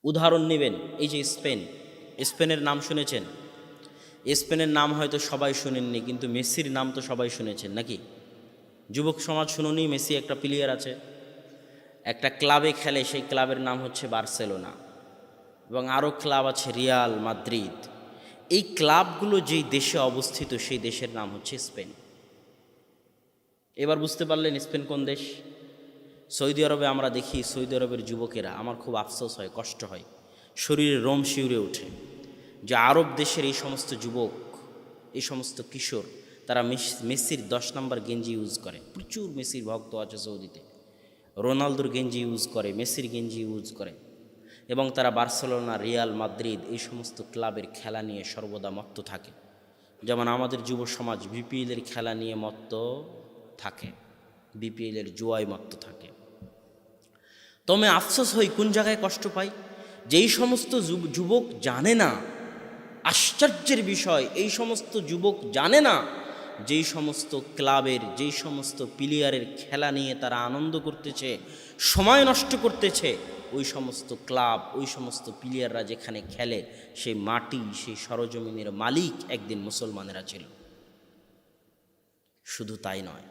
উদাহরণ নেবেন, এই যে স্পেন, স্পেনের নাম শুনেছেন? স্পেনের নাম হয়তো সবাই শুনেননি, কিন্তু মেসির নাম তো সবাই শুনেছেন নাকি? যুবক সমাজ শুনুনি, মেসি একটা প্লেয়ার আছে, একটা ক্লাবে খেলে, সেই ক্লাবের নাম হচ্ছে বার্সেলোনা, এবং আরও ক্লাব আছে রিয়াল মাদ্রিদ। এই ক্লাবগুলো যেই দেশে অবস্থিত সেই দেশের নাম হচ্ছে স্পেন। এবার বুঝতে পারলেন স্পেন কোন দেশ? সৌদি আরবে আমরা দেখি, সৌদি আরবের যুবকেরা, আমার খুব আফসোস হয়, কষ্ট হয়, শরীরে রোম শিউরে ওঠে, যে আরব দেশের এই সমস্ত যুবক, এই সমস্ত কিশোর, তারা মেসির 10 নম্বর গেঞ্জি ইউজ করে। প্রচুর মেসির ভক্ত আছে সৌদিতে, রোনালদোর গেঞ্জি ইউজ করে, মেসির গেঞ্জি ইউজ করে, এবং তারা বার্সেলোনা, রিয়াল মাদ্রিদ এই সমস্ত ক্লাবের খেলা নিয়ে সর্বদা মত্ত থাকে। যেমন আমাদের যুব সমাজ বিপিএলের খেলা নিয়ে মত্ত থাকে, বিপিএলের জুয়ায় মত্ত থাকে। তবে আফসোস হই, কোন জায়গায় কষ্ট পাই, যেই সমস্ত যুবক জানে না, আশ্চর্যের বিষয়, এই সমস্ত যুবক জানে না যেই সমস্ত ক্লাবের, যেই সমস্ত প্লেয়ারের খেলা নিয়ে তারা আনন্দ করতেছে, সময় নষ্ট করতেছে, ওই সমস্ত ক্লাব, ওই সমস্ত প্লেয়াররা যেখানে খেলে, সেই মাটি, সেই সরজমিনের মালিক একদিন মুসলমানেরা ছিল। শুধু তাই নয়,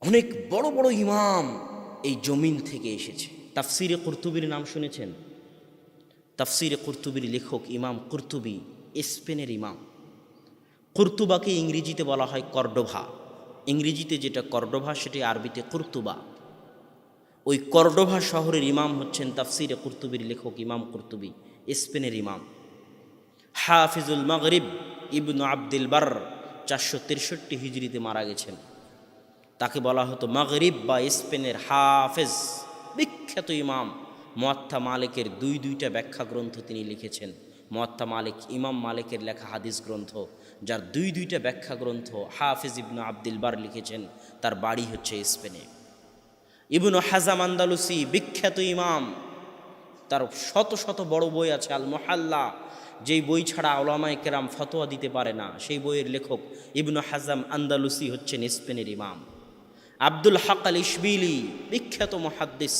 অনেক বড় বড় ইমাম এই জমিন থেকে এসেছে। তাফসিরে কুরতুবির নাম শুনেছেন? তাফসিরে কুরতুবির লেখক ইমাম কুরতুবি স্পেনের ইমাম। কুরতুবাকে ইংরেজিতে বলা হয় কর্ডোভা। ইংরেজিতে যেটা কর্ডোভা, সেটি আরবিতে কুরতুবা। ওই কর্ডোভা শহরের ইমাম হচ্ছেন তাফসিরে কুরতুবির লেখক ইমাম কুরতুবি, স্পেনের ইমাম। হাফিজুল মাগরিব ইবনু আব্দুল বার 463 হিজরিতে মারা গেছেন। তাকে বলা হতো মাগরিব বা স্পেনের হাফেজ, বিখ্যাত ইমাম। মুয়াত্তা মালিকের দুইটা ব্যাখ্যা গ্রন্থ তিনি লিখেছেন। মুয়াত্তা মালিক, ইমাম মালিকের লেখা হাদিস গ্রন্থ, যার দুইটা ব্যাখ্যা গ্রন্থ হাফেজ ইবনু আব্দুল বার লিখেছেন। তার বাড়ি হচ্ছে স্পেনে। ইবনু হাজাম আন্দালুসি, বিখ্যাত ইমাম, তার শত শত বড় বই আছে, আল মুহাল্লা, যেই বই ছাড়া উলামায়ে কেরাম ফতোয়া দিতে পারে না, সেই বইয়ের লেখক ইবনু হাজাম আন্দালুসি হচ্ছেন স্পেনের ইমাম। আব্দুল হক আল ইশবিলি, বিখ্যাত মুহাদ্দিস,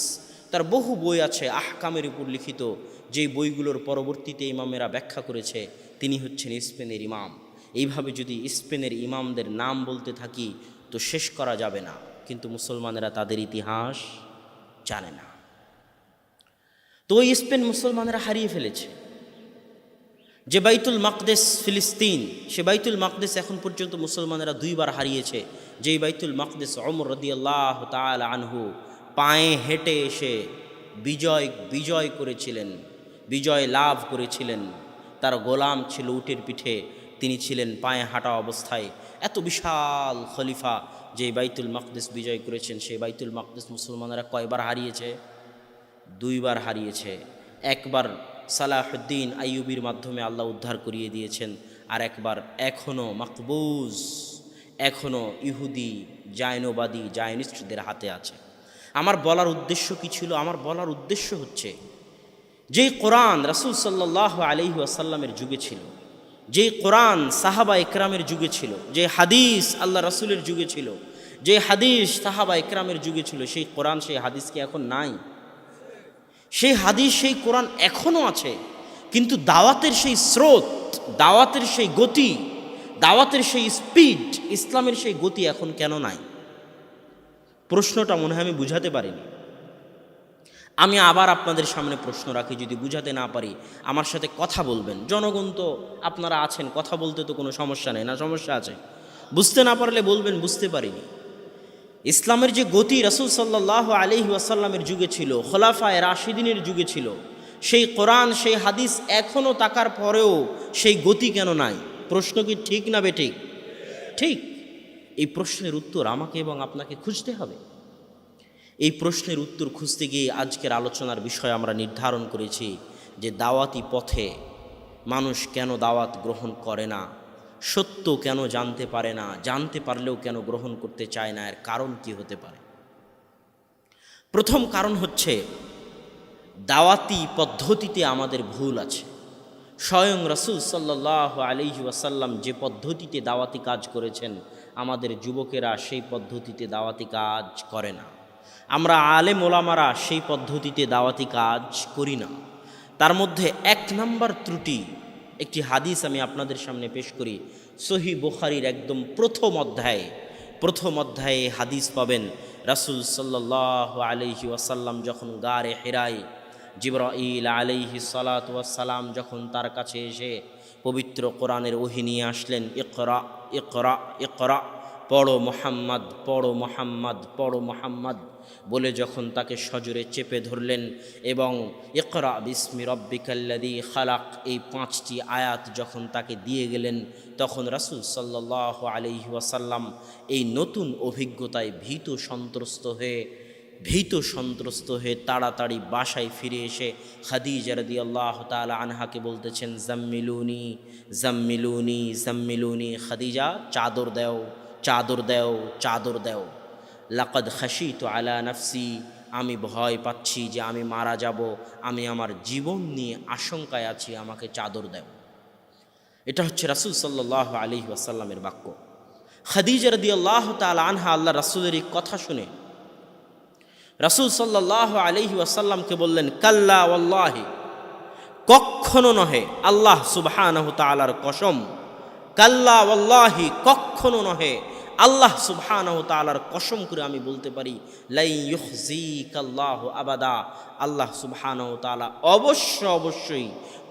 তার বহু বই আছে আহকামের উপর লিখিত, যেই বইগুলোর পরবর্তীতে ইমামেরা ব্যাখ্যা করেছে। তিনি হচ্ছেন স্পেনের ইমাম। এইভাবে যদি স্পেনের ইমামদের নাম বলতে থাকি তো শেষ করা যাবে না, কিন্তু মুসলমানেরা তাদের ইতিহাস জানে না। তো ওই স্পেন মুসলমানেরা হারিয়ে ফেলেছে। যে বাইতুল মাকদেস ফিলিস্তিন, সে বাইতুল মাকদেস এখন পর্যন্ত মুসলমানেরা 2 বার হারিয়েছে। যেই বাইতুল মাকদেস ওমর রাদিয়াল্লাহু তাআলা আনহু পায়ে হেঁটে এসে বিজয় করেছিলেন, বিজয় লাভ করেছিলেন। তার গোলাম ছিল উটের পিঠে, তিনি ছিলেন পায়ে হাঁটা অবস্থায়। এত বিশাল খলিফা যে বাইতুল মাকদেস বিজয় করেছেন, সেই বাইতুল মাকদেস মুসলমানেরা কয়বার হারিয়েছে? 2 বার হারিয়েছে। একবার সালাহুদ্দিন আইয়ুবির মাধ্যমে আল্লাহ উদ্ধার করিয়ে দিয়েছেন, আর একবার এখনও মাকবুজ, এখনও ইহুদি জায়নবাদী জায়নিস্টদের হাতে আছে। আমার বলার উদ্দেশ্য কি ছিল? আমার বলার উদ্দেশ্য হচ্ছে, যেই কোরআন রাসূল সাল্লাল্লাহু আলাইহি ওয়াসাল্লামের যুগে ছিল, যেই কোরআন সাহাবা ইকরামের যুগে ছিল, যে হাদিস আল্লাহ রাসূলের যুগে ছিল, যে হাদিস সাহাবা ইকরামের যুগে ছিল, সেই কোরআন, সেই হাদিস কি এখন নাই? সেই হাদিস, সেই কোরআন এখনও আছে, কিন্তু দাওয়াতের সেই স্রোত, দাওয়াতের সেই গতি, দাওয়াতের সেই স্পিড, ইসলামের সেই গতি এখন কেন নাই? প্রশ্নটা মনে হয় আমি বুঝাতে পারিনি। আমি আবার আপনাদের সামনে প্রশ্ন রাখি, যদি বুঝাতে না পারি আমার সাথে কথা বলবেন। জনগণ তো আপনারা আছেন, কথা বলতে তো কোনো সমস্যা নেই, না সমস্যা আছে? বুঝতে না পারলে বলবেন বুঝতে পারিনি। ইসলামের যে গতি রাসূল সাল্লাল্লাহু আলাইহি ওয়াসাল্লামের যুগে ছিল, খোলাফায়ে রাশিদিনের যুগে ছিল, সেই কোরআন, সেই হাদিস এখনও থাকার পরেও সেই গতি কেন নাই? প্রশ্ন কি ঠিক না বেঠিক? ঠিক। এই প্রশ্নের উত্তর আমাকে এবং আপনাকে খুঁজতে হবে। এই প্রশ্নের উত্তর খুঁজতে গিয়ে আজকের আলোচনার বিষয় আমরা নির্ধারণ করেছি যে দাওয়াতি পথে মানুষ কেন দাওয়াত গ্রহণ করে না, সত্য কেন জানতে পারে না, জানতে পারলেও কেন গ্রহণ করতে চায় না, এর কারণ কি হতে পারে? প্রথম কারণ হচ্ছে, দাওয়াতি পদ্ধতিতে আমাদের ভুল আছে। স্বয়ং রাসূল সাল্লাল্লাহু আলাইহি ওয়াসাল্লাম যে পদ্ধতিতে দাওয়াতি কাজ করেছেন, আমাদের যুবকেরা সেই পদ্ধতিতে দাওয়াতি কাজ করে না। আমরা আলেম ওলামারা সেই পদ্ধতিতে দাওয়াতি কাজ করি না। তার মধ্যে 1 নম্বর ত্রুটি, একটি হাদিস আমি আপনাদের সামনে পেশ করি। সহিহ বুখারীর একদম প্রথম অধ্যায়ে হাদিস পাবেন। রাসূল সাল্লাল্লাহু আলাইহি ওয়াসাল্লাম যখন গারে হিরায় জিবরাইল আলাইহিস সালাতু ওয়াস সালাম যখন তার কাছে এসে পবিত্র কোরআনের ওহী নিয়ে আসলেন, ইকরা ইকরা ইকরা, পড়ো মুহাম্মদ, পড়ো মুহাম্মদ, পড়ো মুহাম্মদ বলে যখন তাকে সজোরে চেপে ধরলেন এবং ইকরা বিসমি রব্বিকাল্লাযী খালাক এই 5টি আয়াত যখন তাকে দিয়ে গেলেন, তখন রাসূল সাল্লাল্লাহু আলাইহি ওয়াসাল্লাম এই নতুন অভিজ্ঞতায় ভীত সন্ত্রস্ত হয়ে তাড়াতাড়ি বাসায় ফিরে এসে খাদিজা রাদিয়াল্লাহু তাআলা আনহাকে বলতেছেন, জাম্মিলুনি জাম্মিলুনি জাম্মিলুনি, খাদিজা চাদর দাও, চাদর দাও, চাদর দাও। লাকাদ খাশিতু আলা নাফসি, আমি ভয় পাচ্ছি যে আমি মারা যাব, আমি আমার জীবন নিয়ে আশঙ্কায় আছি, আমাকে চাদর দাও। এটা হচ্ছে রাসূল সাল্লাল্লাহু আলাইহি ওয়াসাল্লামের বাক্য। খাদিজা রাদিয়াল্লাহু তাআলা আনহা আল্লাহ রাসূলের এই কথা শুনে রাসূল সাল্লাল্লাহু আলাইহি ওয়াসাল্লামকে বললেন, কাল্লা ওয়াল্লাহি, কখনো নহে, আল্লাহ সুবহানাহু তাআলার কসম, কাল্লা ওয়াল্লাহি, কখনো নহে, আল্লাহ সুবহানাহু তাআলার কসম করে আমি বলতে পারি, লাই ইউখজিকাল্লাহু আবাদা, আল্লাহ সুবহানাহু তাআলা অবশ্যই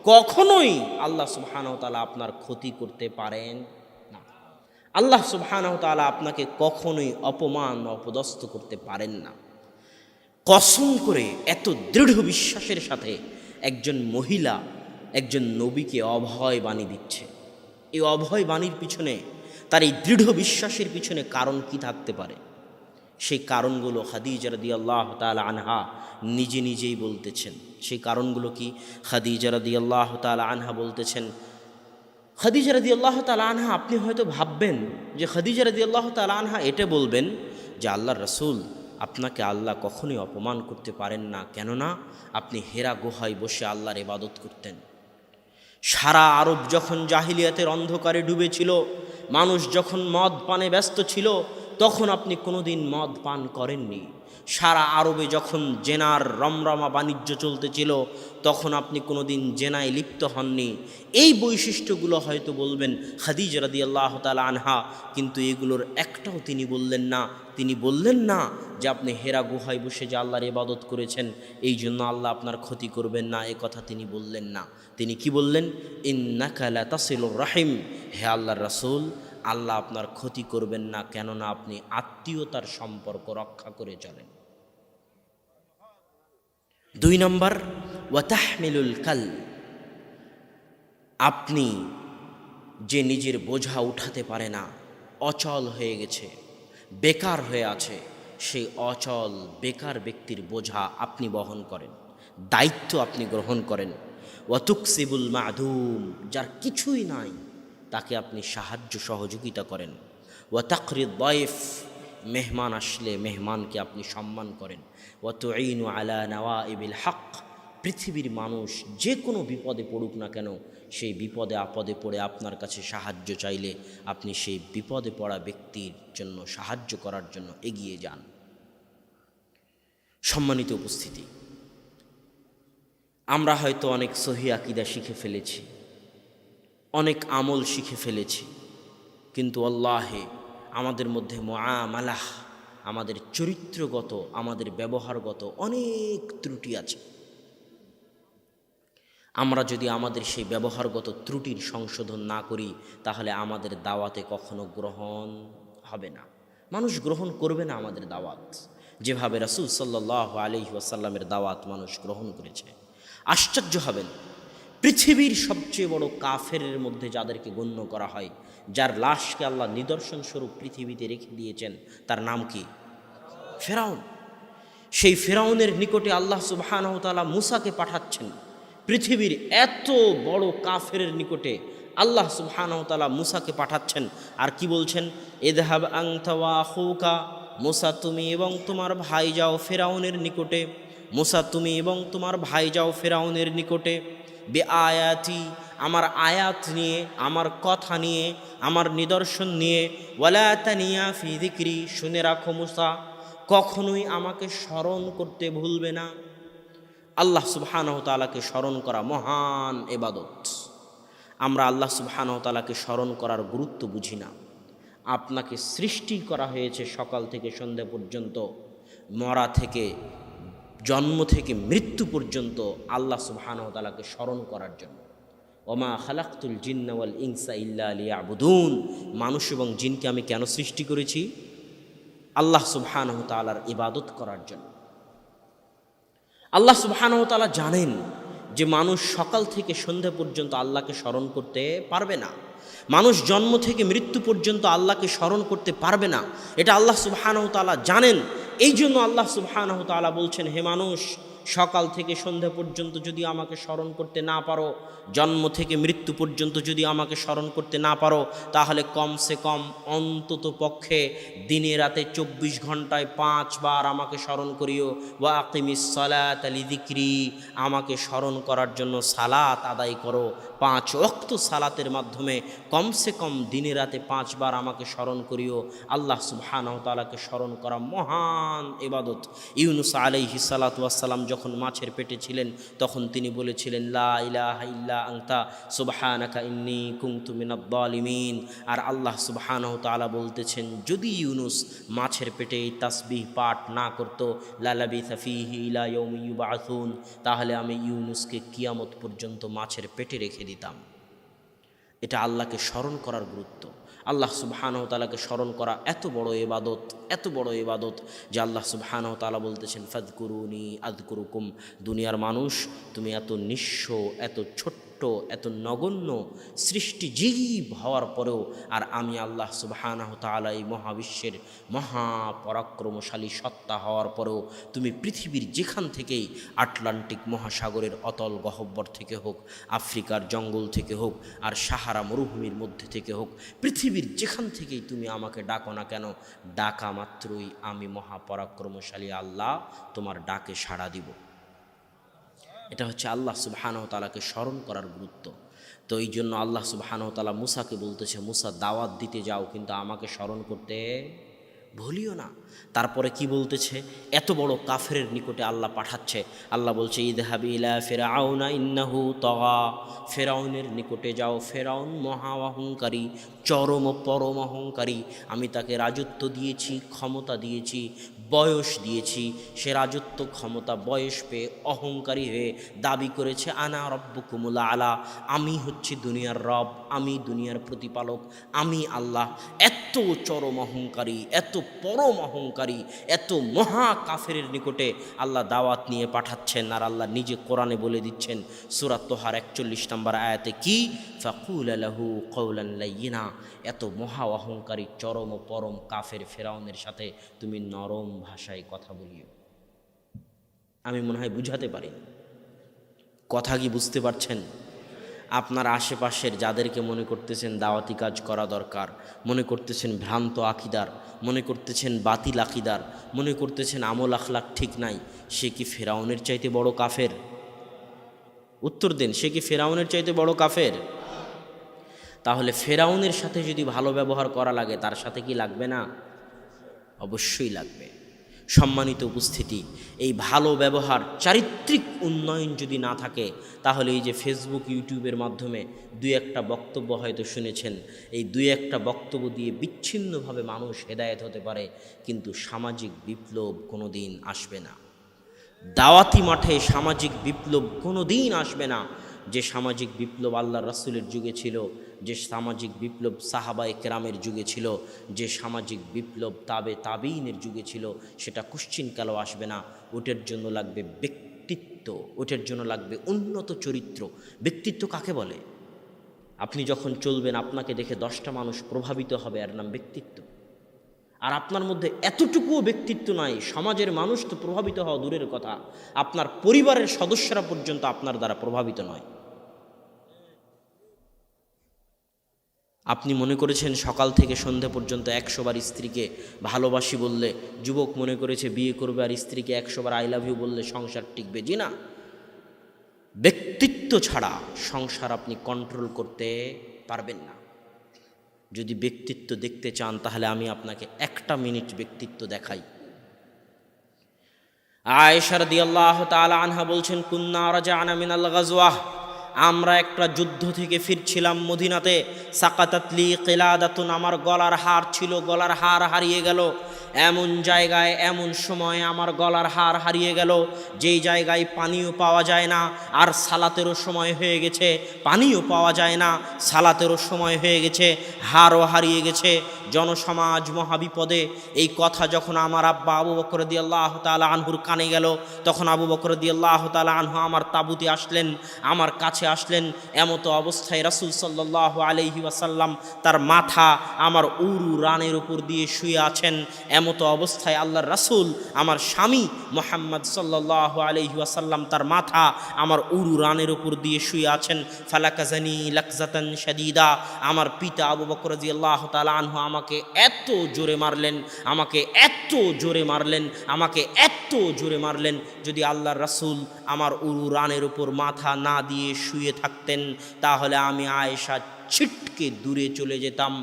কখনোই আল্লাহ সুবহানাহু তাআলা আপনার ক্ষতি করতে পারেন না। আল্লাহ সুবহানাহু তাআলা আপনাকে কখনোই অপমান অপদস্থ করতে পারেন না। কসম করে এত দৃঢ় বিশ্বাসের সাথে একজন মহিলা একজন নবীকে অভয় বাণী দিচ্ছে। এই অভয় বাণীর পিছনে, তার এই দৃঢ় বিশ্বাসের পিছনে কারণ কি থাকতে পারে? সেই কারণগুলো খাদিজা রাদিয়াল্লাহু তাআলা আনহা নিজেই বলতেছেন। সেই কারণগুলো কি? খাদিজা রাদিয়াল্লাহু তাআলা আনহা বলতেছেন, খাদিজা রাদিয়াল্লাহু তাআলা আনহা, আপনি হয়তো ভাববেন যে খাদিজা রাদিয়াল্লাহু তাআলা আনহা এটা বলবেন যে আল্লাহর রাসূল, আপনাকে আল্লাহ কখনোই অপমান করতে পারেন না, কেননা আপনি হেরা গুহায় বসে আল্লাহর ইবাদত করতেন। সারা আরব যখন জাহিলিয়াতের অন্ধকারে ডুবেছিল, মানুষ যখন মদ পানে ব্যস্ত ছিল, তখন আপনি কোনোদিন মদ পান করেননি। সারা আরবে যখন জেনার রমরমা বাণিজ্য চলতেছিল, তখন আপনি কোনোদিন জেনায় লিপ্ত হননি। এই বৈশিষ্ট্যগুলো হয়তো বলবেন খাদিজা রাদিয়াল্লাহু তাআলা আনহা, কিন্তু এগুলোর একটাও তিনি বললেন না। তিনি বললেন না যে আপনি হেরা গুহায় বসে যে আল্লাহর ইবাদত করেছেন, এই জন্য আল্লাহ আপনার ক্ষতি করবেন না, এ কথা তিনি বললেন না। তিনি কি বললেন? ইন্নাকা লা তাসিলুর রাহিম, হে আল্লাহর রাসূল, আল্লাহ আপনার ক্ষতি করবেন না, কেননা আপনি আত্মীয়তার সম্পর্ক রক্ষা করে চলেন। 2 নম্বর, ওয়া তাহমিলুল কাল, আপনি যে নিজের বোঝা উঠাতে পারে না, অচল হয়ে গেছে, বেকার হয়ে আছে, সেই অচল বেকার ব্যক্তির বোঝা আপনি বহন করেন, দায়িত্ব আপনি গ্রহণ করেন। ওয়া তুকসিবুল মাদুম, যার কিছুই নাই তাকে আপনি সাহায্য সহযোগিতা করেন। ওয়া তাকরিদ দাইফ, মেহমান আসলে মেহমানকে আপনি সম্মান করেন। ওয়া তুঈনু আলা নওয়াইবিল হক, পৃথিবীর মানুষ যে কোনো বিপদে পড়ুক না কেন, সেই বিপদে আপদে পড়ে আপনার কাছে সাহায্য চাইলে আপনি সেই বিপদে পড়া ব্যক্তির জন্য সাহায্য করার জন্য এগিয়ে যান। সম্মানিত উপস্থিতি, আমরা হয়তো অনেক সহি আকীদা শিখে ফেলেছি, অনেক আমল শিখে ফেলেছি, কিন্তু আল্লাহে আমাদের মধ্যে মুআমালাহ, আমাদের চরিত্রগত, আমাদের ব্যবহারগত অনেক ত্রুটি আছে। আমরা যদি আমাদের সেই ব্যবহারগত ত্রুটির সংশোধন না করি, তাহলে আমাদের দাওয়াতে কখনো গ্রহণ হবে না, মানুষ গ্রহণ করবে না আমাদের দাওয়াত। যেভাবে রাসূল সাল্লাল্লাহু আলাইহি ওয়াসাল্লামের দাওয়াত মানুষ গ্রহণ করেছে, আশ্চর্য হবেন, পৃথিবীর সবচেয়ে বড় কাফেরের মধ্যে যাদেরকে গণ্য করা হয়, যার লাশকে আল্লাহ নিদর্শন স্বরূপ পৃথিবীতে রেখে দিয়েছেন, তার নাম কি? ফেরাউন। সেই ফেরাউনের নিকটে আল্লাহ সুবহানাহু ওয়া তাআলা মূসাকে পাঠাচ্ছেন। পৃথিবীর এত বড় কাফেরের নিকটে আল্লাহ সুবহানাহু ওয়া তাআলা মূসাকে পাঠাচ্ছেন, আর কি বলছেন? ইযহাব আনতা ওয়া আখুকা, মূসা তুমি এবং তোমার ভাই যাও ফেরাউনের নিকটে, মূসা তুমি এবং তোমার ভাই যাও ফেরাউনের নিকটে, বেআয়াতি, আমার আয়াত নিয়ে, আমার কথা নিয়ে, আমার নিদর্শন নিয়ে, ওয়ালা তানিয়া ফি যিকরি, শুনে রাখো মূসা, কখনোই আমাকে স্মরণ করতে ভুলবে না। আল্লাহ সুবহানাহু ওয়া তাআলাকে স্মরণ করা মহান ইবাদত। আমরা আল্লাহ সুবহানাহু ওয়া তাআলাকে স্মরণ করার গুরুত্ব বুঝি না। আপনাকে সৃষ্টি করা হয়েছে সকাল থেকে সন্ধ্যা পর্যন্ত, মরা থেকে জন্ম থেকে মৃত্যু পর্যন্ত আল্লাহ সুবহানাহু ওয়া তাআলাকে স্মরণ করার জন্য। ওমা খালাকতুল জিন্না ওয়াল ইনসা ইল্লা লিয়াবুদুন, মানুষ এবং জিনকে আমি কেন সৃষ্টি করেছি? আল্লাহ সুবহানাহু ওয়া তাআলার ইবাদত করার জন্য। আল্লাহ সুবহানাহু ওয়া তাআলা জানেন যে মানুষ সকাল থেকে সন্ধ্যা পর্যন্ত আল্লাহকে স্মরণ করতে পারবে না, মানুষ জন্ম থেকে মৃত্যু পর্যন্ত আল্লাহকে স্মরণ করতে পারবে না, এটা আল্লাহ সুবহানাহু ওয়া তাআলা জানেন। এই জন্য আল্লাহ সুবহানাহু ওয়া তাআলা বলছেন, হে মানুষ, সকাল থেকে সন্ধ্যা পর্যন্ত যদি আমাকে স্মরণ করতে না পারো, জন্ম থেকে মৃত্যু পর্যন্ত যদি আমাকে স্মরণ করতে না পারো, তাহলে কমসে কম অন্তত পক্ষে দিনে রাতে 24 ঘন্টায় 5 বার আমাকে স্মরণ করিও। ওয়া আকিমিস সালাতা লিযিকরি, আমাকে স্মরণ করার জন্য সালাত আদায় করো। 5 ওয়াক্ত সালাতের মাধ্যমে কমসে কম দিনে রাতে 5 বার আমাকে স্মরণ করিও। আল্লাহ সুবহানাহু ওয়া তাআলাকে স্মরণ করা মহান ইবাদত। ইউনুস আলাইহিস সালাতু ওয়াস সালাম যখন মাছের পেটে ছিলেন, তখন তিনি বলেছিলেন, লা ইলাহা ইল্লা আনতা সুবহানাকা ইন্নী কুনতু মিনাজ জালিমিন। আর আল্লাহ সুবহানাহু ওয়া তাআলা বলতেছেন, যদি ইউনুস মাছের পেটে এই তাসবিহ পাঠ না করত, লালাবিসা ফীহি ইলা ইয়াউমি ইউবআসুন, তাহলে আমি ইউনুসকে কিয়ামত পর্যন্ত মাছের পেটে রেখে দিতাম। এটা আল্লাহকে স্মরণ করার গুরুত্ব। আল্লাহ সুবহানাহু ওয়া তাআলাকে স্মরণ করা এত বড় ইবাদত, এত বড় ইবাদত যে আল্লাহ সুবহানাহু ওয়া তাআলা বলতেছেন, ফাযকুরুনি আযকুরুকুম। দুনিয়ার মানুষ, তুমি এত নিঃস্ব, এত ছোট্ট, এত নগণ্য সৃষ্টিজীব হওয়ার পরেও, আর আমি আল্লাহ সুবহানাহু ওয়া তাআলা এই মহাবিশ্বের মহাপরাক্রমশালী সত্তা হওয়ার পরেও তুমি পৃথিবীর যেখান থেকেই, আটলান্টিক মহাসাগরের অতল গহ্বর থেকে হোক, আফ্রিকার জঙ্গল থেকে হোক, আর সাহারা মরুভূমির মধ্যে থেকে হোক, পৃথিবীর যেখান থেকেই তুমি আমাকে ডাকো না কেন, ডাকা মাত্রই আমি মহাপরাক্রমশালী আল্লাহ তোমার ডাকে সাড়া দিব। এটা হচ্ছে আল্লাহ সুবহানাহু ওয়া তাআলাকে স্মরণ করার গুরুত্ব। তো এই জন্য আল্লাহ সুবহানাহু ওয়া তাআলা মুসাকে বলতেছে, মুসা দাওয়াত দিতে যাও, কিন্তু আমাকে স্মরণ করতে ভুলিও না। তারপরে কি বলতেছে, এত বড় কাফেরের নিকটে আল্লাহ পাঠাচ্ছে। আল্লাহ বলছে, ইযহাবি ইলা ফিরআউনা ইন্নাহু তাগা, ফেরাউনের নিকটে যাও। ফেরাউন মহা অহংকারী, চরম পরম অহংকারী। আমি তাকে রাজত্ব দিয়েছি, ক্ষমতা দিয়েছি, বয়স দিয়েছি। সে রাজত্ব, ক্ষমতা, বয়স পেয়ে অহংকারী হয়ে দাবি করেছে, আনা রব্বুকুমুল আলা, আমি হচ্ছি দুনিয়ার রব, আমি দুনিয়ার প্রতিপালক, আমি আল্লাহ। এত চরম অহংকারী, এত পরম অহংকারী, এত মহা কাফেরের নিকটে আল্লাহ দাওয়াত নিয়ে পাঠাচ্ছেন। আর আল্লাহ নিজে কোরআনে বলে দিচ্ছেন, সূরা তোহার 41 নম্বর আয়াতে, কি ফাকুল লাহু কওলান লাইয়িনা, এত মহা অহংকারী চরম ও পরম কাফের ফেরাউনের সাথে তুমি নরম ভাষায় কথা বলিও। আমি মনে হয় বুঝাতে পারি, কথা কি বুঝতে পারছেন? আপনার আশেপাশের যাদেরকে মনে করতেছেন দাওয়াতি কাজ করা দরকার, মনে করতেছেন ভ্রান্ত আকিদার, মনে করতেছেন বাতিল আকিদার, মনে করতেছেন আমল আখলাক ঠিক নাই, সে কি ফেরাউনের চাইতে বড় কাফের? উত্তর দেন, সে কি ফেরাউনের চাইতে বড় কাফের? তাহলে ফেরাউনের সাথে যদি ভালো ব্যবহার করা লাগে, তার সাথে কি লাগবে না? অবশ্যই লাগবে। সম্মানিত উপস্থিতি, এই ভালো ব্যবহার, চারিত্রিক উন্নয়ন যদি না থাকে, তাহলে এই যে ফেসবুক, ইউটিউবের মাধ্যমে দুই একটা বক্তব্য হয়তো শুনেছেন, এই দুই একটা বক্তব্য দিয়ে বিচ্ছিন্নভাবে মানুষ হেদায়েত হতে পারে, কিন্তু সামাজিক বিপ্লব কোনো দিন আসবে না। দাওয়াতি মাঠে সামাজিক বিপ্লব কোনো দিন আসবে না। যে সামাজিক বিপ্লব আল্লাহ রাসূলের যুগে ছিল, যে সামাজিক বিপ্লব সাহাবায়ে কেরামের যুগে ছিল, যে সামাজিক বিপ্লব তাবেঈনের যুগে ছিল, সেটা কুশ্চিনকালেও আসবে না। ওটার জন্য লাগবে ব্যক্তিত্ব, ওটার জন্য লাগবে উন্নত চরিত্র। ব্যক্তিত্ব কাকে বলে? আপনি যখন চলবেন, আপনাকে দেখে 10টা মানুষ প্রভাবিত হবে, এর নাম ব্যক্তিত্ব। আর আপনার মধ্যে এতটুকুও ব্যক্তিত্ব নাই, সমাজের মানুষ তো প্রভাবিত হওয়া দূরের কথা, আপনার পরিবারের সদস্যরা পর্যন্ত আপনার দ্বারা প্রভাবিত নয়। আপনি মনে করেছেন সকাল থেকে সন্ধ্যা পর্যন্ত 100 বার স্ত্রীকে ভালোবাসি বললে, যুবক মনে করেছে বিয়ে করবে আর স্ত্রীকে 100 বার আই লাভ ইউ বললে সংসার টিকবে। জি না, ব্যক্তিত্ব ছাড়া সংসার আপনি কন্ট্রোল করতে পারবেন না। যদি ব্যক্তিত্ব দেখতে চান, তাহলে আমি আপনাকে 1টা মিনিট ব্যক্তিত্ব দেখাই। আয়েশা রাদিয়াল্লাহু তাআলা আনহা বলছেন, কুন্না রাজা'না মিনাল গাজওয়াহ, আমরা একটা যুদ্ধ থেকে ফিরছিলাম মদিনাতে। সাকাতাতলি কিলাদাতুন, আমার গলার হার ছিল, গলার হার হারিয়ে গেল। এমন জায়গায় এমন সময় আমার গলার হার হারিয়ে গেল যেই জায়গায় পানিও পাওয়া যায় না, আর সালাতেরও সময় হয়ে গেছে, পানিও পাওয়া যায় না, সালাতেরও সময় হয়ে গেছে, হারও হারিয়ে গেছে, জনসমাজ মহাবিপদে। এই কথা যখন আমার আব্বা আবু বকর রাদিয়াল্লাহু তাআলা আনহুর কানে গেল, তখন আবু বকর রাদিয়াল্লাহু তাআলা আনহু আমার তাঁবুতে আসলেন, আমার কাছে আসলেন। এমতো অবস্থায় রাসূল সাল্লাল্লাহু আলাইহি ওয়াসাল্লাম তার মাথা আমার উরু রানের উপর দিয়ে শুয়ে আছেন। এমতো অবস্থায় আল্লাহর রাসূল আমার স্বামী মুহাম্মদ সাল্লাল্লাহু আলাইহি ওয়াসাল্লাম তার মাথা আমার উরু রানের উপর দিয়ে শুয়ে আছেন। ফালাকাজানি লাকজাতান শাদীদা, আমার পিতা আবু বকর রাদিয়াল্লাহু তাআলা আনহু আমাকে এত জোরে মারলেন, আমাকে এত জোরে মারলেন, আমাকে এত জোরে মারলেন, যদি আল্লাহর রাসূল আমার উরু রানের উপর মাথা না দিয়ে শুয়ে থাকতেন তাহলে আমি আয়েশা ছিটকে দূরে চলে যেতাম,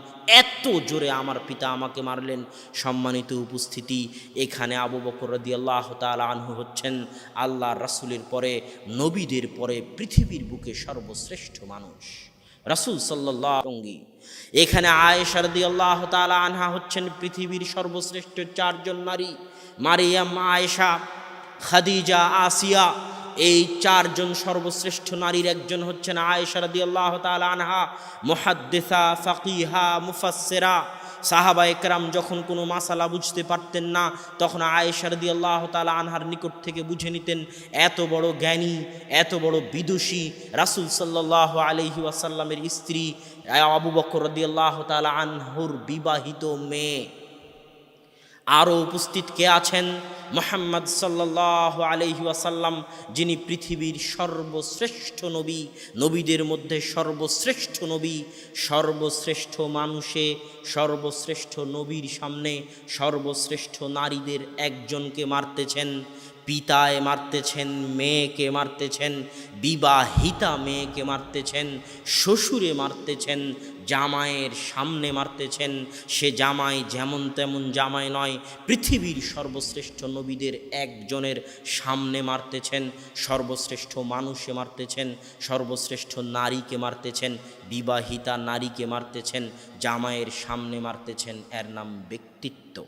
এত জোরে আমার পিতা আমাকে মারলেন। সম্মানিত উপস্থিতি, এখানে আবু বকর রাদিয়াল্লাহু তাআলা আনহু হচ্ছেন আল্লাহর রাসূলের পরে, নবীদের পরে পৃথিবীর বুকে সর্বশ্রেষ্ঠ মানুষ, রাসূল সাল্লাল্লাহু আলাইহি ওয়াসাল্লাম। এখানে আয়েশা রাদিয়াল্লাহু তাআলা আনহা হচ্ছেন পৃথিবীর সর্বশ্রেষ্ঠ চারজন নারী। মারিয়াম, আয়েশা, খাদিজা, আসিয়া, এই চারজন সর্বশ্রেষ্ঠ নারীর একজন হচ্ছেন আয়েশা রাদিয়াল্লাহু তাআলা আনহা, মুহাদ্দিসা, ফাকিহা, মুফাসসিরা। সাহাবায়ে কেরাম যখন কোনো মাসালা বুঝতে পারতেন না, তখন আয়েশা রাদিয়াল্লাহু তাআলা আনহার নিকট থেকে বুঝে নিতেন। এত বড় জ্ঞানী, এত বড় বিদুষী রাসূল সাল্লাল্লাহু আলাইহি ওয়াসাল্লামের স্ত্রী আবু বকর রাদিয়াল্লাহু তাআলা আনহুর বিবাহিত মেয়ে। আরও উপস্থিত কে আছেন? মুহাম্মদ সাল্লাল্লাহু আলাইহি ওয়াসাল্লাম, যিনি পৃথিবীর সর্বশ্রেষ্ঠ নবী, নবীদের মধ্যে সর্বশ্রেষ্ঠ নবী। সর্বশ্রেষ্ঠ মানুষে, সর্বশ্রেষ্ঠ নবীর সামনে সর্বশ্রেষ্ঠ নারীদের একজনকে মারতেছেন, পিতায় মারতেছেন, মেয়েকে মারতেছেন, বিবাহিতা মেয়েকে মারতেছেন, শ্বশুরে মারতেছেন, জামাইয়ের সামনে মারতেছেন। সে জামাই যেমন তেমন জামাই নয়, পৃথিবীর সর্বশ্রেষ্ঠ নবীদের একজনের সামনে মারতেছেন। সর্বশ্রেষ্ঠ মানুষে মারতেছেন, সর্বশ্রেষ্ঠ নারীকে মারতেছেন, বিবাহিতা নারীকে মারতেছেন, জামাইয়ের সামনে মারতেছেন। এর নাম ব্যক্তিত্ব।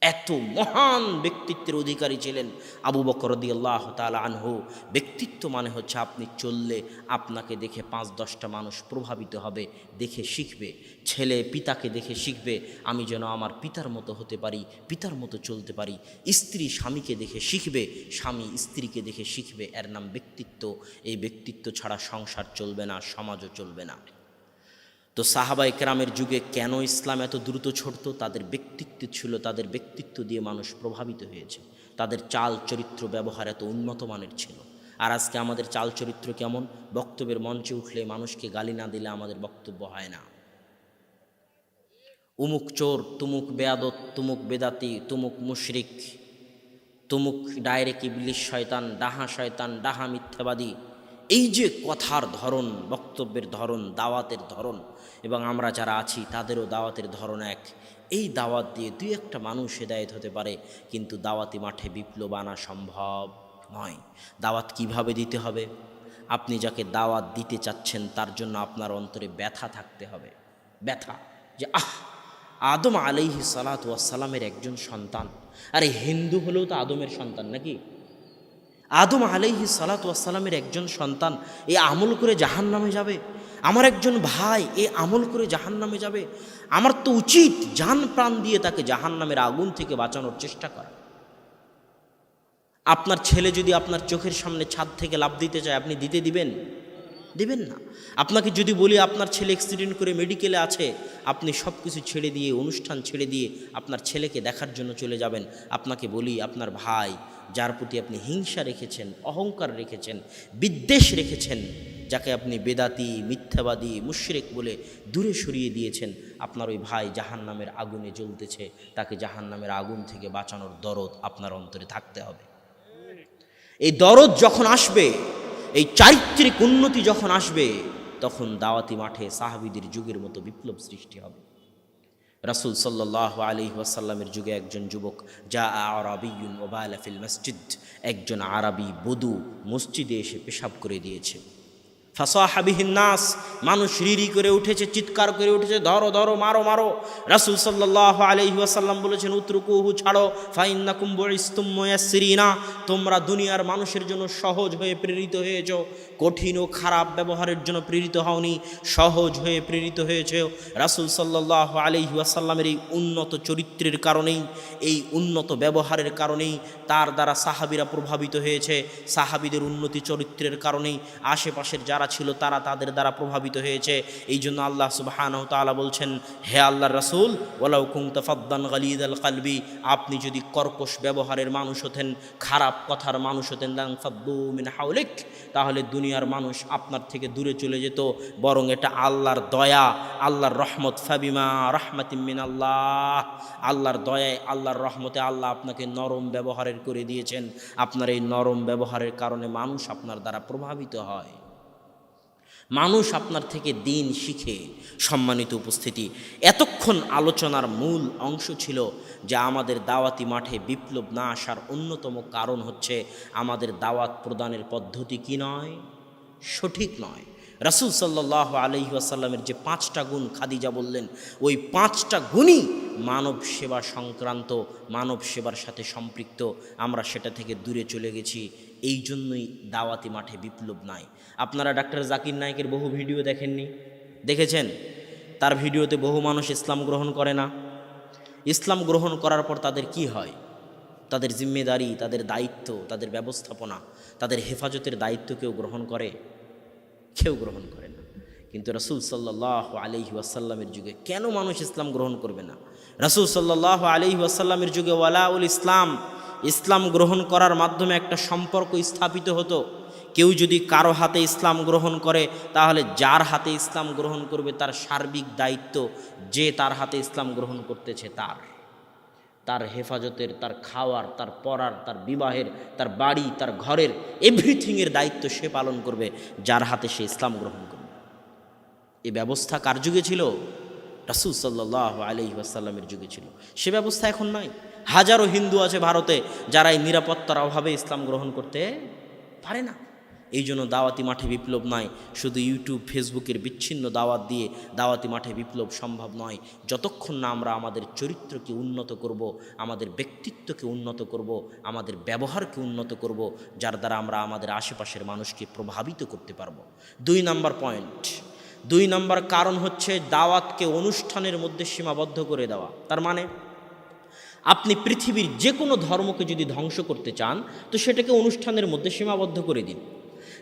এত মহান ব্যক্তিত্বের অধিকারী ছিলেন আবু বকর রাদিয়াল্লাহু তাআলা আনহু। ব্যক্তিত্ব মানে হচ্ছে আপনি চললে আপনাকে দেখে ৫-১০টা মানুষ প্রভাবিত হবে, দেখে শিখবে। ছেলে পিতাকে দেখে শিখবে, আমি যেন আমার পিতার মতো হতে পারি, পিতার মতো চলতে পারি। স্ত্রী স্বামীকে দেখে শিখবে, স্বামী স্ত্রীকে দেখে শিখবে। এর নাম ব্যক্তিত্ব। এই ব্যক্তিত্ব ছাড়া সংসার চলবে না, সমাজও চলবে না। তো সাহাবায়ে কেরামের যুগে কেন ইসলাম এত দ্রুত ছড়ত? তাদের ব্যক্তিত্ব ছিল, তাদের ব্যক্তিত্ব দিয়ে মানুষ প্রভাবিত হয়েছে। তাদের চাল চরিত্র ব্যবহার এত উন্নত মানের ছিল। আর আজকে আমাদের চাল চরিত্র কেমন? বক্তব্যের মঞ্চে উঠলে মানুষকে গালি না দিলে আমাদের বক্তব্য হয় না। উমুক চোর, তুমুক বেয়াদত, তুমুক বেদাতি, তুমুক মুশরিক, তুমুক ডাইরেক্ট ইবলিশ শয়তান, ডাহা শয়তান, ডাহা মিথ্যাবাদী। এই যে কথার ধরন, বক্তব্যের ধরন, দাওয়াতের ধরন, এবং আমরা যারা আছি তাদেরও দাওয়াতের ধরন এক। এই দাওয়াত দিয়ে দুই একটা মানুষ হেদায়েত হতে পারে, কিন্তু দাওয়াতি মাঠে বিপ্লব আনা সম্ভব নয়। দাওয়াত কিভাবে দিতে হবে? আপনি যাকে দাওয়াত দিতে চাচ্ছেন তার জন্য আপনার অন্তরে ব্যথা থাকতে হবে। ব্যথা যে আদম আলাইহিস সালাতু ওয়াস সালামের একজন সন্তান। আরে হিন্দু হলেও তো আদমের সন্তান নাকি? আদম আলাইহিস সালাতু ওয়াস সালামের একজন সন্তান এ আমল করে জাহান্নামে যাবে। আমার একজন ভাই এ আমল করে জাহান্নামে যাবে। আমার তো উচিত জান প্রাণ দিয়ে তাকে জাহান্নামের আগুন থেকে বাঁচানোর চেষ্টা করা। আপনার ছেলে যদি আপনার চোখের সামনে ছাদ থেকে লাফ দিতে চায়, আপনি দিতে দিবেন? দিবেন না। আপনাকে যদি বলি আপনার ছেলে অ্যাক্সিডেন্ট করে মেডিকেলে আছে, আপনি সব কিছু ছেড়ে দিয়ে, অনুষ্ঠান ছেড়ে দিয়ে আপনার ছেলেকে দেখার জন্য চলে যাবেন। আপনাকে বলি আপনার ভাই যার প্রতি আপনি হিংসা রেখেছেন, অহংকার রেখেছেন, বিদ্বেষ রেখেছেন, যাকে আপনি বেদাতি, মিথ্যাবাদী, মুশরিক বলে দূরে সরিয়ে দিয়েছেন, আপনার ওই ভাই জাহান্নামের আগুনে জ্বলতেছে। তাকে জাহান্নামের আগুন থেকে বাঁচানোর দরদ আপনার অন্তরে থাকতে হবে। এই দরদ যখন আসবে, এই চারিত্রিক উন্নতি যখন আসবে, তখন দাওয়াতি মাঠে সাহাবীদের যুগের মতো বিপ্লব সৃষ্টি হবে। রাসূল সাল্লাল্লাহু আলাইহি ওয়াসাল্লামের যুগে একজন যুবক যা আরাবিয়ুন ওয়াবালা ফিল মসজিদ, একজন আরবি বধূ মসজিদে এসে পেশাব করে দিয়েছে। ফাসাহা বিহিন নাস, মানুষ রিরি করে উঠেছে, চিৎকার করে উঠেছে, ধরো ধরো, মারো মারো। রাসূল সাল্লাল্লাহু আলাইহি ওয়াসাল্লাম বলেছেন, উতরুকুহু, ছাড়ো, ফাইন্নাকুম বুইসতুম মুয়াসসিরিনা, তোমরা দুনিয়ার মানুষের জন্য সহজ হয়ে প্রেরিত হয়েছো, কঠিন ও খারাপ ব্যবহারের জন্য প্রেরিত হওনি, সহজ হয়ে প্রেরিত হয়েছে। রাসূল সাল্লাল্লাহু আলাইহি ওয়াসাল্লামের এই উন্নত চরিত্রের কারণেই, এই উন্নত ব্যবহারের কারণেই তার দ্বারা সাহাবীরা প্রভাবিত হয়েছে। সাহাবীদের উন্নতি চরিত্রের কারণেই আশেপাশের যারা ছিল তারা তাদের দ্বারা প্রভাবিত হয়েছে। এই জন্য আল্লাহ সুবহানাহু তাআলা বলছেন, হে আল্লাহর রাসূল, ওয়ালাউ কুনতা ফাদ্দান গালিযাল কলবি, আপনি যদি কর্কশ ব্যবহারের মানুষ হতেন, খারাপ কথার মানুষ হতেন, লান ফাদ্দু মিন হাওলিক, তাহলে দুনিয়ার মানুষ আপনার থেকে দূরে চলে যেত। বরং এটা আল্লাহর দয়া, আল্লাহর রহমত, ফাবিমা রাহমাতিম মিনাল্লাহ, আল্লাহর দয়ায়, আল্লাহর রহমতে আল্লাহ আপনাকে নরম ব্যবহারের করে দিয়েছেন। আপনার এই নরম ব্যবহারের কারণে মানুষ আপনার দ্বারা প্রভাবিত হয়, মানুষ আপনার থেকে দিন শিখে। সম্মানিত উপস্থিতি, এতক্ষণ আলোচনার মূল অংশ ছিল যে আমাদের দাওয়াতি মাঠে বিপ্লব না আসার অন্যতম কারণ হচ্ছে আমাদের দাওয়াত প্রদানের পদ্ধতি কি নয়, সঠিক নয়। রাসূল সাল্লাল্লাহু আলাইহি ওয়াসাল্লামের যে 5টা গুণ খাদিজা বললেন, ওই 5টা গুণই মানব সেবা সংক্রান্ত, মানব সেবার সাথে সম্পৃক্ত। আমরা সেটা থেকে দূরে চলে গেছি, এই জন্যই দাওয়াতি মাঠে বিপ্লব নাই। আপনারা ডাক্তার জাকির নায়েকের বহু ভিডিও দেখেননি? দেখেছেন? তার ভিডিওতে বহু মানুষ ইসলাম গ্রহণ করে না। ইসলাম গ্রহণ করার পর তাদের কি হয়? তাদের জিম্মেদারি, তাদের দায়িত্ব, তাদের ব্যবস্থাপনা, তাদের হেফাজতের দায়িত্ব কেউ গ্রহণ করে? কেউ গ্রহণ করে না। কিন্তু রাসূল সাল্লাল্লাহু আলাইহি ওয়াসাল্লামের যুগে কেন মানুষ ইসলাম গ্রহণ করবে না? রাসূল সাল্লাল্লাহু আলাইহি ওয়াসাল্লামের যুগে ওয়ালাউল ইসলাম, ইসলাম গ্রহণ করার মাধ্যমে একটা সম্পর্ক স্থাপিত হতো। কেউ যদি কারো হাতে ইসলাম গ্রহণ করে, তাহলে যার হাতে ইসলাম গ্রহণ করবে তার সার্বিক দায়িত্ব, যে তার হাতে ইসলাম গ্রহণ করতেছে তার হেফাজতের, তার খাওয়ার, তার পড়ার, তার বিবাহের, তার বাড়ি, তার ঘরের, এভরিথিংয়ের দায়িত্ব সে পালন করবে যার হাতে সে ইসলাম গ্রহণ করবে। এই ব্যবস্থা কার যুগে ছিল? রাসূল সাল্লাল্লাহু আলাইহি ওয়াসাল্লামের যুগে ছিল। সে ব্যবস্থা এখন নাই। হাজারো হিন্দু আছে ভারতে যারা এই নিরাপত্তার অভাবে ইসলাম গ্রহণ করতে পারে না। এই জন্য দাওয়াতি মাঠে বিপ্লব নয়। শুধু ইউটিউব, ফেসবুকের বিচ্ছিন্ন দাওয়াত দিয়ে দাওয়াতি মাঠে বিপ্লব সম্ভব নয়। যতক্ষণ না আমরা আমাদের চরিত্রকে উন্নত করব, আমাদের ব্যক্তিত্বকে উন্নত করব, আমাদের ব্যবহারকে উন্নত করব, যার দ্বারা আমরা আমাদের আশেপাশের মানুষকে প্রভাবিত করতে পারব। 2 নম্বর পয়েন্ট, 2 নম্বর কারণ হচ্ছে দাওয়াতকে অনুষ্ঠানের মধ্যে সীমাবদ্ধ করে দেওয়া। তার মানে আপনি পৃথিবীর যে কোনো ধর্মকে যদি ধ্বংস করতে চান, তো সেটাকে অনুষ্ঠানের মধ্যে সীমাবদ্ধ করে দিন।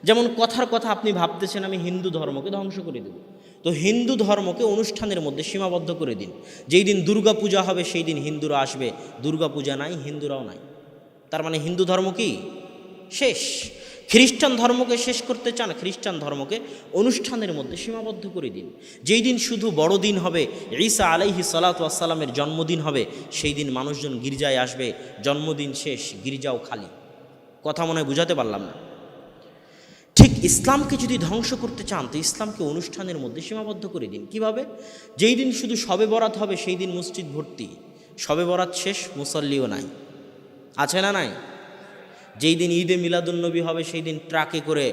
যেমন কথার কথা আপনি ভাবতেছেন আমি হিন্দু ধর্মকে ধ্বংস করে দেব, তো হিন্দু ধর্মকে অনুষ্ঠানের মধ্যে সীমাবদ্ধ করে দিন। যেই দিন দুর্গা পূজা হবে সেই দিন হিন্দুরা আসবে, দুর্গা পূজা নাই, হিন্দুরাও নাই। তার মানে হিন্দু ধর্ম কি শেষ? খ্রিস্টান ধর্মকে শেষ করতে চান, খ্রিস্টান ধর্মকে অনুষ্ঠানের মধ্যে সীমাবদ্ধ করে দিন। যেই দিন শুধু বড়দিন হবে, ঈসা আলাইহিস সালাতু ওয়াস সালামের জন্মদিন হবে, সেই দিন মানুষজন গির্জায় আসবে। জন্মদিন শেষ, গির্জাও খালি। কথা মনে হয় বুঝাতে পারলাম না? ঠিক ইসলামকে যদি ধ্বংস করতে চান, তো ইসলামকে অনুষ্ঠানের মধ্যে সীমাবদ্ধ করে দিন। কিভাবে? যেই দিন শুধু শবে বরাত হবে সেই দিন মসজিদ ভর্তি, শবে বরাত শেষ, মুসল্লিও নাই। আছে না নাই? যেই দিন ঈদে মিলাদুন্নবী হবে সেই দিন ট্রাকে করে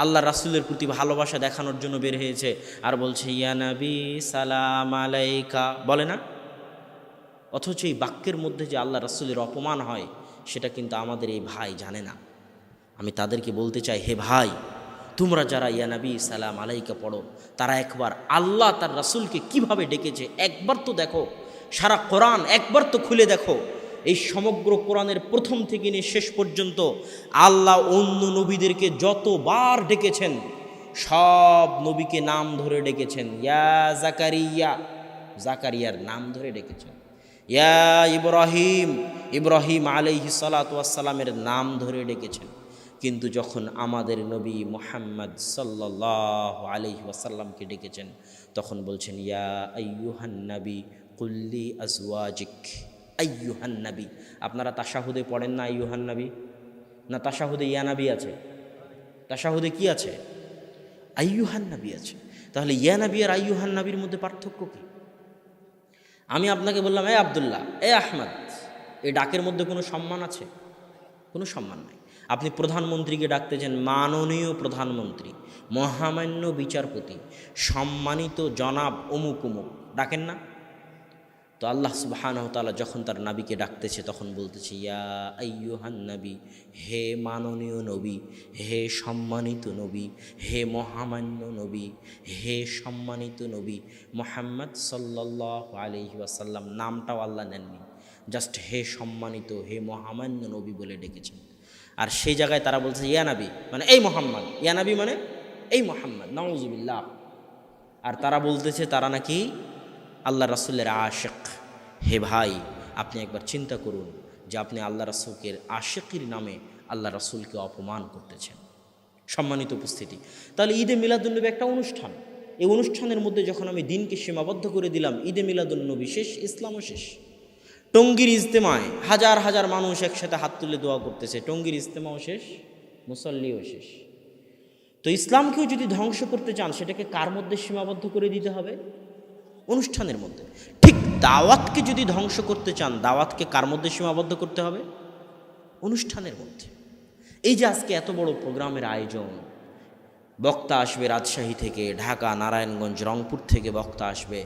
আল্লাহ রাসূলের প্রতি ভালোবাসা দেখানোর জন্য বের হয়েছে, আর বলছে ইয়া নবী সালাম আলাইকা, বলে না? অথচ এই বাক্যের মধ্যে যে আল্লাহ রাসূলের অপমান হয় সেটা কিন্তু আমাদের এই ভাই জানে না। আমি তাদেরকে বলতে চাই, হে ভাই, তোমরা যারা ইয়া নবী সালাম আলাইকা পড়ো, তারা একবার আল্লাহ তার রাসূলকে কিভাবে ডেকেছে একবার তো দেখো। সারা কোরআন একবার তো খুলে দেখো। এই সমগ্র কোরআনের প্রথম থেকে নিয়ে শেষ পর্যন্ত আল্লাহ অন্য নবীদেরকে যতবার ডেকেছেন, সব নবীকে নাম ধরে ডেকেছেন। ইয়া জাকারিয়া, জাকারিয়ার নাম ধরে ডেকেছেন। ইয়া ইব্রাহিম, ইব্রাহিম আলাইহিস সালাতু ওয়াস সালামের নাম ধরে ডেকেছেন। কিন্তু যখন আমাদের নবী মুহাম্মদ সাল্লাল্লাহু আলাইহি ওয়াসাল্লামকে ডেকেছেন, তখন বলছেন ইয়া আইয়ুহান নবী কুল্লি আজওয়াজিক, আইয়ুহান নবী। আপনারা তাশাহুদে পড়েন না আইয়ুহান নবী? না, তাশাহুদে ইয়া নবী আছে। তাশাহুদে কি আছে? আইয়ুহান নবী আছে। তাহলে ইয়া নবী আর আইয়ুহান নবীর মধ্যে পার্থক্য কি? আমি আপনাকে বললাম এ আব্দুল্লাহ, এ আহমদ, এই ডাকের মধ্যে কোনো সম্মান আছে? কোনো সম্মান নাই। আপনি প্রধানমন্ত্রীকে ডাকতেছেন মাননীয় প্রধানমন্ত্রী, মহামান্য বিচারপতি, সম্মানিত জনাব অমুক অমুক, ডাকেন না? তো আল্লাহ সুবহানাহু ওয়া তাআলা যখন তার নবীকে ডাকতেছে তখন বলতেছে ইয়া আইয়ুহান নবী, হে মাননীয় নবী, হে সম্মানিত নবী, হে মহামান্য নবী, হে সম্মানিত নবী মুহাম্মদ সাল্লাল্লাহু আলাইহি ওয়াসাল্লাম। নামটাও আল্লাহ নেননি, জাস্ট হে সম্মানিত, হে মহামান্য নবী বলে ডেকেছেন। আর সেই জায়গায় তারা বলছে ইয়া নবী মানে এই মোহাম্মদ, ইয়া নবী মানে এই মোহাম্মদ, নাউজুবিল্লাহ। আর তারা বলতেছে তারা নাকি আল্লাহ রাসূলের আশিক। হে ভাই, আপনি একবার চিন্তা করুন যে আপনি আল্লাহ রাসূলের আশিকির নামে আল্লাহ রাসূলকে অপমান করতেছেন। সম্মানিত উপস্থিতি, তাহলে ঈদে মিলাদুন্নবী একটা অনুষ্ঠান। এই অনুষ্ঠানের মধ্যে যখন আমি দিনকে সীমাবদ্ধ করে দিলাম, ঈদে মিলাদুন্নবী শেষ, ইসলামও শেষ। টঙ্গীর ইজতেমায় হাজার হাজার মানুষ একসাথে হাত তুলে দোয়া করতেছে, টঙ্গীর ইজতেমাও শেষ, মুসল্লিও শেষ। তো ইসলামকেও যদি ধ্বংস করতে চান সেটাকে কার মধ্যে সীমাবদ্ধ করে দিতে হবে? অনুষ্ঠানের মধ্যে। ঠিক দাওয়াতকে যদি ধ্বংস করতে চান, দাওয়াতকে কার মধ্যে সীমাবদ্ধ করতে হবে? অনুষ্ঠানের মধ্যে। এই যে আজকে এত বড় প্রোগ্রামের আয়োজন, বক্তা আসবে রাজশাহী থেকে, ঢাকা, নারায়ণগঞ্জ, রংপুর থেকে বক্তা আসবে,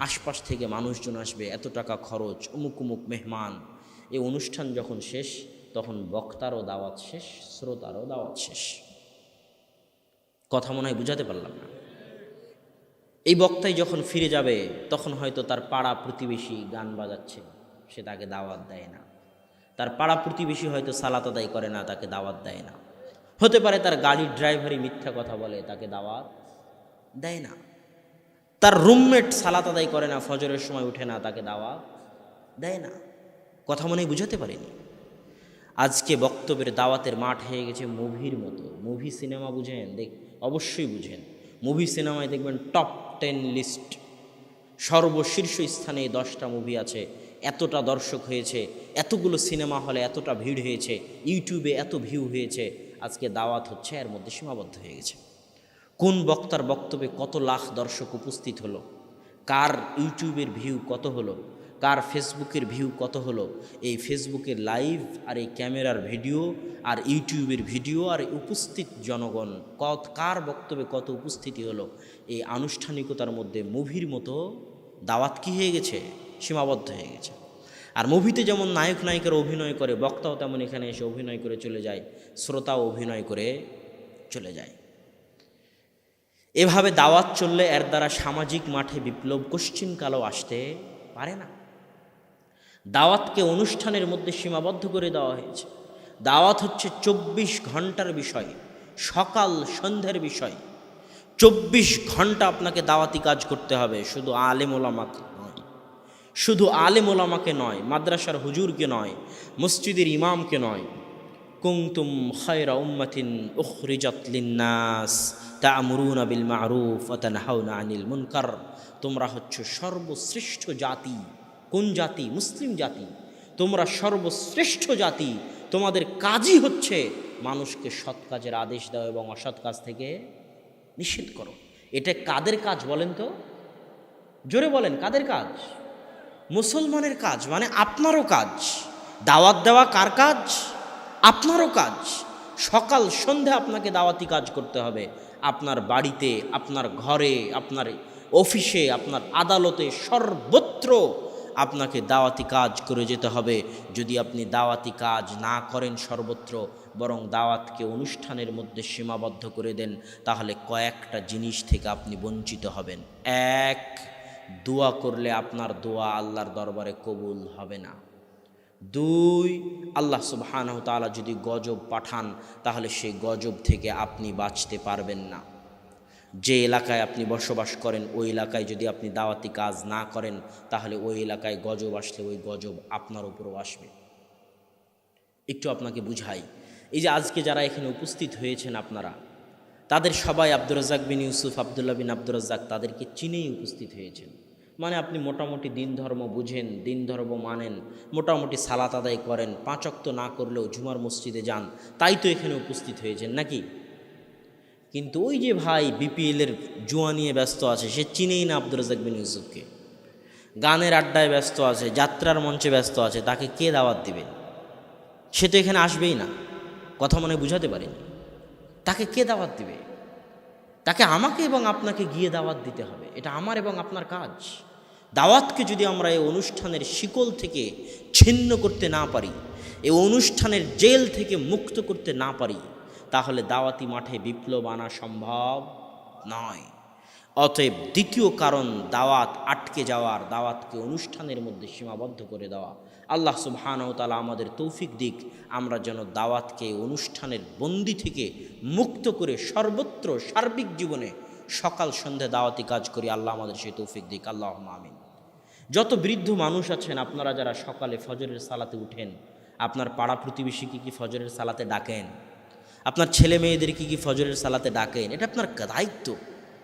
আশপাশ থেকে মানুষজন আসবে, এত টাকা খরচ, অমুক অমুক মেহমান। এই অনুষ্ঠান যখন শেষ তখন বক্তারও দাওয়াত শেষ, শ্রোতারও দাওয়াত শেষ। কথা মনে হয় বুঝাতে পারলাম না। এই বক্তাই যখন ফিরে যাবে তখন হয়তো তার পাড়া প্রতিবেশী গান বাজাচ্ছে, সে তাকে দাওয়াত দেয় না। তার পাড়া প্রতিবেশী হয়তো সালাত আদায় করে না, তাকে দাওয়াত দেয় না। হতে পারে তার গাড়ির ড্রাইভারই মিথ্যা কথা বলে, তাকে দাওয়াত দেয় না। তার রুমমেট সালাত আদায় করে না, ফজরের সময় উঠে না, তাকে দাওয়াত দেয় না। কথা মনে বুঝাতে পারিনি। আজকে বক্তব্যের দাওয়াতের মাঠ হয়ে গেছে মুভির মতো। মুভি সিনেমা বুঝেন? অবশ্যই বুঝেন। মুভি সিনেমায় দেখবেন টপ 10 লিস্ট, সর্বশীর্ষ স্থানে 10টা মুভি আছে, এতটা দর্শক হয়েছে, এতগুলো সিনেমা হলে এতটা ভিড় হয়েছে, ইউটিউবে এত ভিউ হয়েছে। আজকে দাওয়াত হচ্ছে এর মধ্যে সীমাবদ্ধ হয়ে গেছে। কোন বক্তার বক্তব্যে কত লাখ দর্শক উপস্থিত হলো, কার ইউটিউবের ভিউ কত হলো, কার ফেসবুকের ভিউ কত হলো, এই ফেসবুকের লাইভ আর এই ক্যামেরার ভিডিও আর ইউটিউবের ভিডিও আর উপস্থিত জনগণ কার বক্তব্যে কত উপস্থিতি হলো, এই আনুষ্ঠানিকতার মধ্যে মুভির মতো দাওয়াত কী হয়ে গেছে? সীমাবদ্ধ হয়ে গেছে। আর মুভিতে যেমন নায়ক নায়িকারা অভিনয় করে, বক্তাও তেমন এখানে এসে অভিনয় করে চলে যায়, শ্রোতাও অভিনয় করে চলে যায়। এভাবে দাওয়াত চললে এর দ্বারা সামাজিক মাঠে বিপ্লব কোশ্চিনকালও আসতে পারে না। দাওয়াতকে অনুষ্ঠানের মধ্যে সীমাবদ্ধ করে দেওয়া হয়েছে। দাওয়াত হচ্ছে 24 ঘন্টার বিষয়, সকাল সন্ধ্যার বিষয়। 24 ঘন্টা আপনাকে দাওয়াতি কাজ করতে হবে। শুধু আলেম ওলামাকে নয়, শুধু আলেম ওলামাকে নয়, মাদ্রাসার হুজুরকে নয়, মসজিদের ইমামকে নয়। কুনতুম খায়রা উম্মাতিন উখরিজাত লিন্নাস তা'মুরুনা বিল মা'রুফ ওয়া তানহাউনা আনিল মুনকার। তোমরা হচ্ছে সর্বশ্রেষ্ঠ জাতি। কোন জাতি? মুসলিম জাতি। তোমরা সর্বশ্রেষ্ঠ জাতি, তোমাদের কাজই হচ্ছে মানুষকে সৎ কাজের আদেশ দাও এবং অসৎ কাজ থেকে নিষেধ করো। এটা কাদের কাজ বলেন তো? জোরে বলেন, কাদের কাজ? মুসলমানের কাজ, মানে আপনারও কাজ। দাওয়াত দেওয়া কার কাজ? আপনারও কাজ। সকাল সন্ধ্যা আপনাকে দাওয়াতি কাজ করতে হবে। আপনার বাড়িতে, আপনার ঘরে, আপনার অফিসে, আপনার আদালতে, সর্বত্র আপনাকে দাওয়াতি কাজ করে যেতে হবে। যদি আপনি দাওয়াতি কাজ না করেন সর্বত্র, বরং দাওয়াতকে অনুষ্ঠানের মধ্যে সীমাবদ্ধ করে দেন, তাহলে কয়েকটা জিনিস থেকে আপনি বঞ্চিত হবেন। এক, দোয়া করলে আপনার দোয়া আল্লাহর দরবারে কবুল হবে না। দুই, আল্লাহ সুবহানাহু ওয়া তাআলা যদি গজব পাঠান তাহলে সেই গজব থেকে আপনি বাঁচতে পারবেন না। যে এলাকায় আপনি বসবাস করেন ওই এলাকায় যদি আপনি দাওয়াতি কাজ না করেন তাহলে ওই এলাকায় গজব আসলে ওই গজব আপনার উপরও আসবে। একটু আপনাকে বুঝাই, এই যে আজকে যারা এখানে উপস্থিত হয়েছেন আপনারা, তাদের সবাই আব্দুর রাজ্জাক বিন ইউসুফ, আবদুল্লাহ বিন আব্দুর রাজ্জাক, তাদেরকে চিনেই উপস্থিত হয়েছেন। মানে আপনি মোটামুটি দিন ধর্ম বুঝেন, দিন ধর্ম মানেন, মোটামুটি সালাত আদায় করেন, 5 ওয়াক্ত না করলেও জুমার মসজিদে যান, তাই তো এখানে উপস্থিত হয়েছেন নাকি? কিন্তু ওই যে ভাই বিপিএলের জুয়া নিয়ে ব্যস্ত আছে, সে চিনেই না আব্দুর রাজ্জাক বিন ইউসুফকে। গানের আড্ডায় ব্যস্ত আছে, যাত্রার মঞ্চে ব্যস্ত আছে, তাকে কে দাওয়াত দিবে? সে তো এখানে আসবেই না। কথা মনে বুঝাতে পারিনি। তাকে কে দাওয়াত দিবে? তাকে আমাকে এবং আপনাকে গিয়ে দাওয়াত দিতে হবে। এটা আমার এবং আপনার কাজ। দাওয়াতকে যদি আমরা এই অনুষ্ঠানের শিকল থেকে ছিন্ন করতে না পারি, এই অনুষ্ঠানের জেল থেকে মুক্ত করতে না পারি, তাহলে দাওয়াতি মাঠে বিপ্লব আনা সম্ভব নয়। অতএব দ্বিতীয় কারণ দাওয়াত আটকে যাওয়ার, দাওয়াতকে অনুষ্ঠানের মধ্যে সীমাবদ্ধ করে দেওয়া। আল্লাহ সুবহানাহু ওয়া তাআলা আমাদের তৌফিক দিক, আমরা যেন দাওয়াতকে অনুষ্ঠানের বন্দি থেকে মুক্ত করে সর্বত্র সার্বিক জীবনে সকাল সন্ধ্যা দাওয়াতি কাজ করি। আল্লাহ আমাদের সেই তৌফিক দিক, আল্লাহুম্মা আমিন। যত বৃদ্ধ মানুষ আছেন, আপনারা যারা সকালে ফজরের সালাতে উঠেন, আপনার পাড়া প্রতিবেশীকে কি ফজরের সালাতে ডাকেন? আপনার ছেলে মেয়েদেরকে কি ফজরের সালাতে ডাকেন? এটা আপনার দায়িত্ব।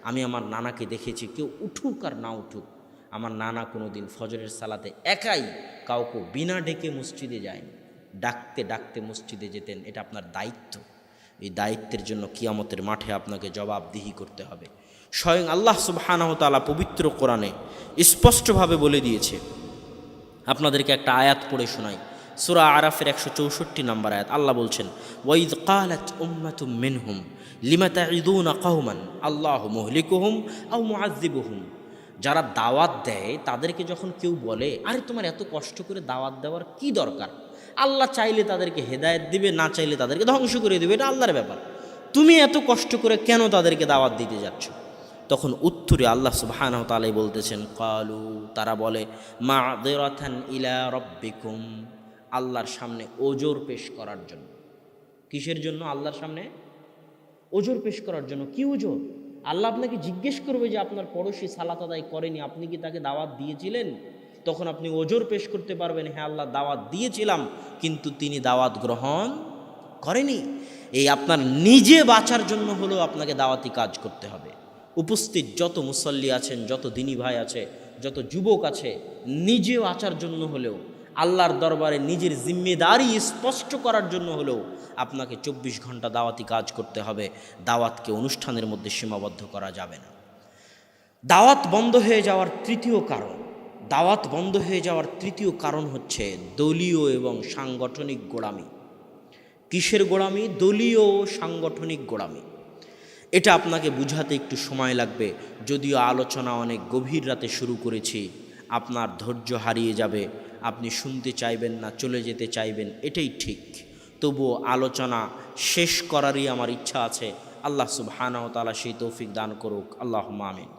আমি আমার নানাকে দেখেছি, কেউ উঠুক আর না উঠুক, আমার নানা কোনো দিন ফজরের সালাতে একাই কাউকে বিনা ডেকে মসজিদে যায়নি, ডাকতে ডাকতে মসজিদে যেতেন। এটা আপনার দায়িত্ব। এই দায়িত্বের জন্য কিয়ামতের মাঠে আপনাকে জবাবদিহি করতে হবে। স্বয়ং আল্লাহ সুবহানাহু ওয়া তাআলা পবিত্র কোরআনে স্পষ্টভাবে বলে দিয়েছে। আপনাদেরকে একটা আয়াত পড়ে শোনাই, সূরা আরাফের 164 নম্বর আয়াত। আল্লাহ বলছেন, ওয়াইদ ক্বালাত উম্মাতুম মিনহুম লিমা তাঈদুনা কওমান আল্লাহু মুহলিকুহুম আও মুআযযিবুহুম। যারা দাওয়াত দেয় তাদেরকে যখন কেউ বলে, আরে তোমার এত কষ্ট করে দাওয়াত দেওয়ার কি দরকার? আল্লাহ চাইলে তাদেরকে হেদায়েত দিবে, না চাইলে তাদেরকে ধ্বংস করে দেবে, এটা আল্লাহর ব্যাপার। তুমি এত কষ্ট করে কেন তাদেরকে দাওয়াত দিতে যাচ্ছ? তখন উত্তরে আল্লাহ সুবহানাহু ওয়া তাআলা বলতেছেন, ক্বালু, তারা বলে, মাযিরাতান ইলা রাব্বিকুম, আল্লাহর সামনে ওজর পেশ করার জন্য। কিসের জন্য? আল্লাহর সামনে ওজর পেশ করার জন্য। কি ওজর? আল্লাহ আপনাকে জিজ্ঞেস করবে যে আপনার পড়োশী সালাত আদায় করেনি, আপনি কি তাকে দাওয়াত দিয়েছিলেন? তখন আপনি ওজর পেশ করতে পারবেন, হ্যাঁ আল্লাহ দাওয়াত দিয়েছিলাম, কিন্তু তিনি দাওয়াত গ্রহণ করেনি। এই আপনার নিজে বাঁচার জন্য হলেও আপনাকে দাওয়াতি কাজ করতে হবে। উপস্থিত যত মুসল্লি আছেন, যত দিনী ভাই আছে, যত যুবক আছে, নিজে বাঁচার জন্য হলেও, আল্লাহর দরবারে নিজের জিম্মেদারি স্পষ্ট করার জন্য হলেও আপনাকে 24 ঘন্টা দাওয়াতি কাজ করতে হবে। দাওয়াতকে অনুষ্ঠানের মধ্যে সীমাবদ্ধ করা যাবে না। দাওয়াত বন্ধ হয়ে যাওয়ার তৃতীয় কারণ, দাওয়াত বন্ধ হয়ে যাওয়ার তৃতীয় কারণ হচ্ছে দলীয় এবং সাংগঠনিক গোড়ামি। কিসের গোড়ামি? দলীয় ও সাংগঠনিক গোড়ামি। এটা আপনাকে বুঝাতে একটু সময় লাগবে, যদিও আলোচনা অনেক গভীর রাতে শুরু করেছি। আপনার ধৈর্য হারিয়ে যাবে, আপনি শুনতে চাইবেন না, চলে যেতে চাইবেন, এটাই ঠিক। তবুও আলোচনা শেষ করারই আমার ইচ্ছা আছে। আল্লাহ সুবহানাহু ওয়া তাআলা সেই তৌফিক দান করুক, আল্লাহুম্মা আমিন।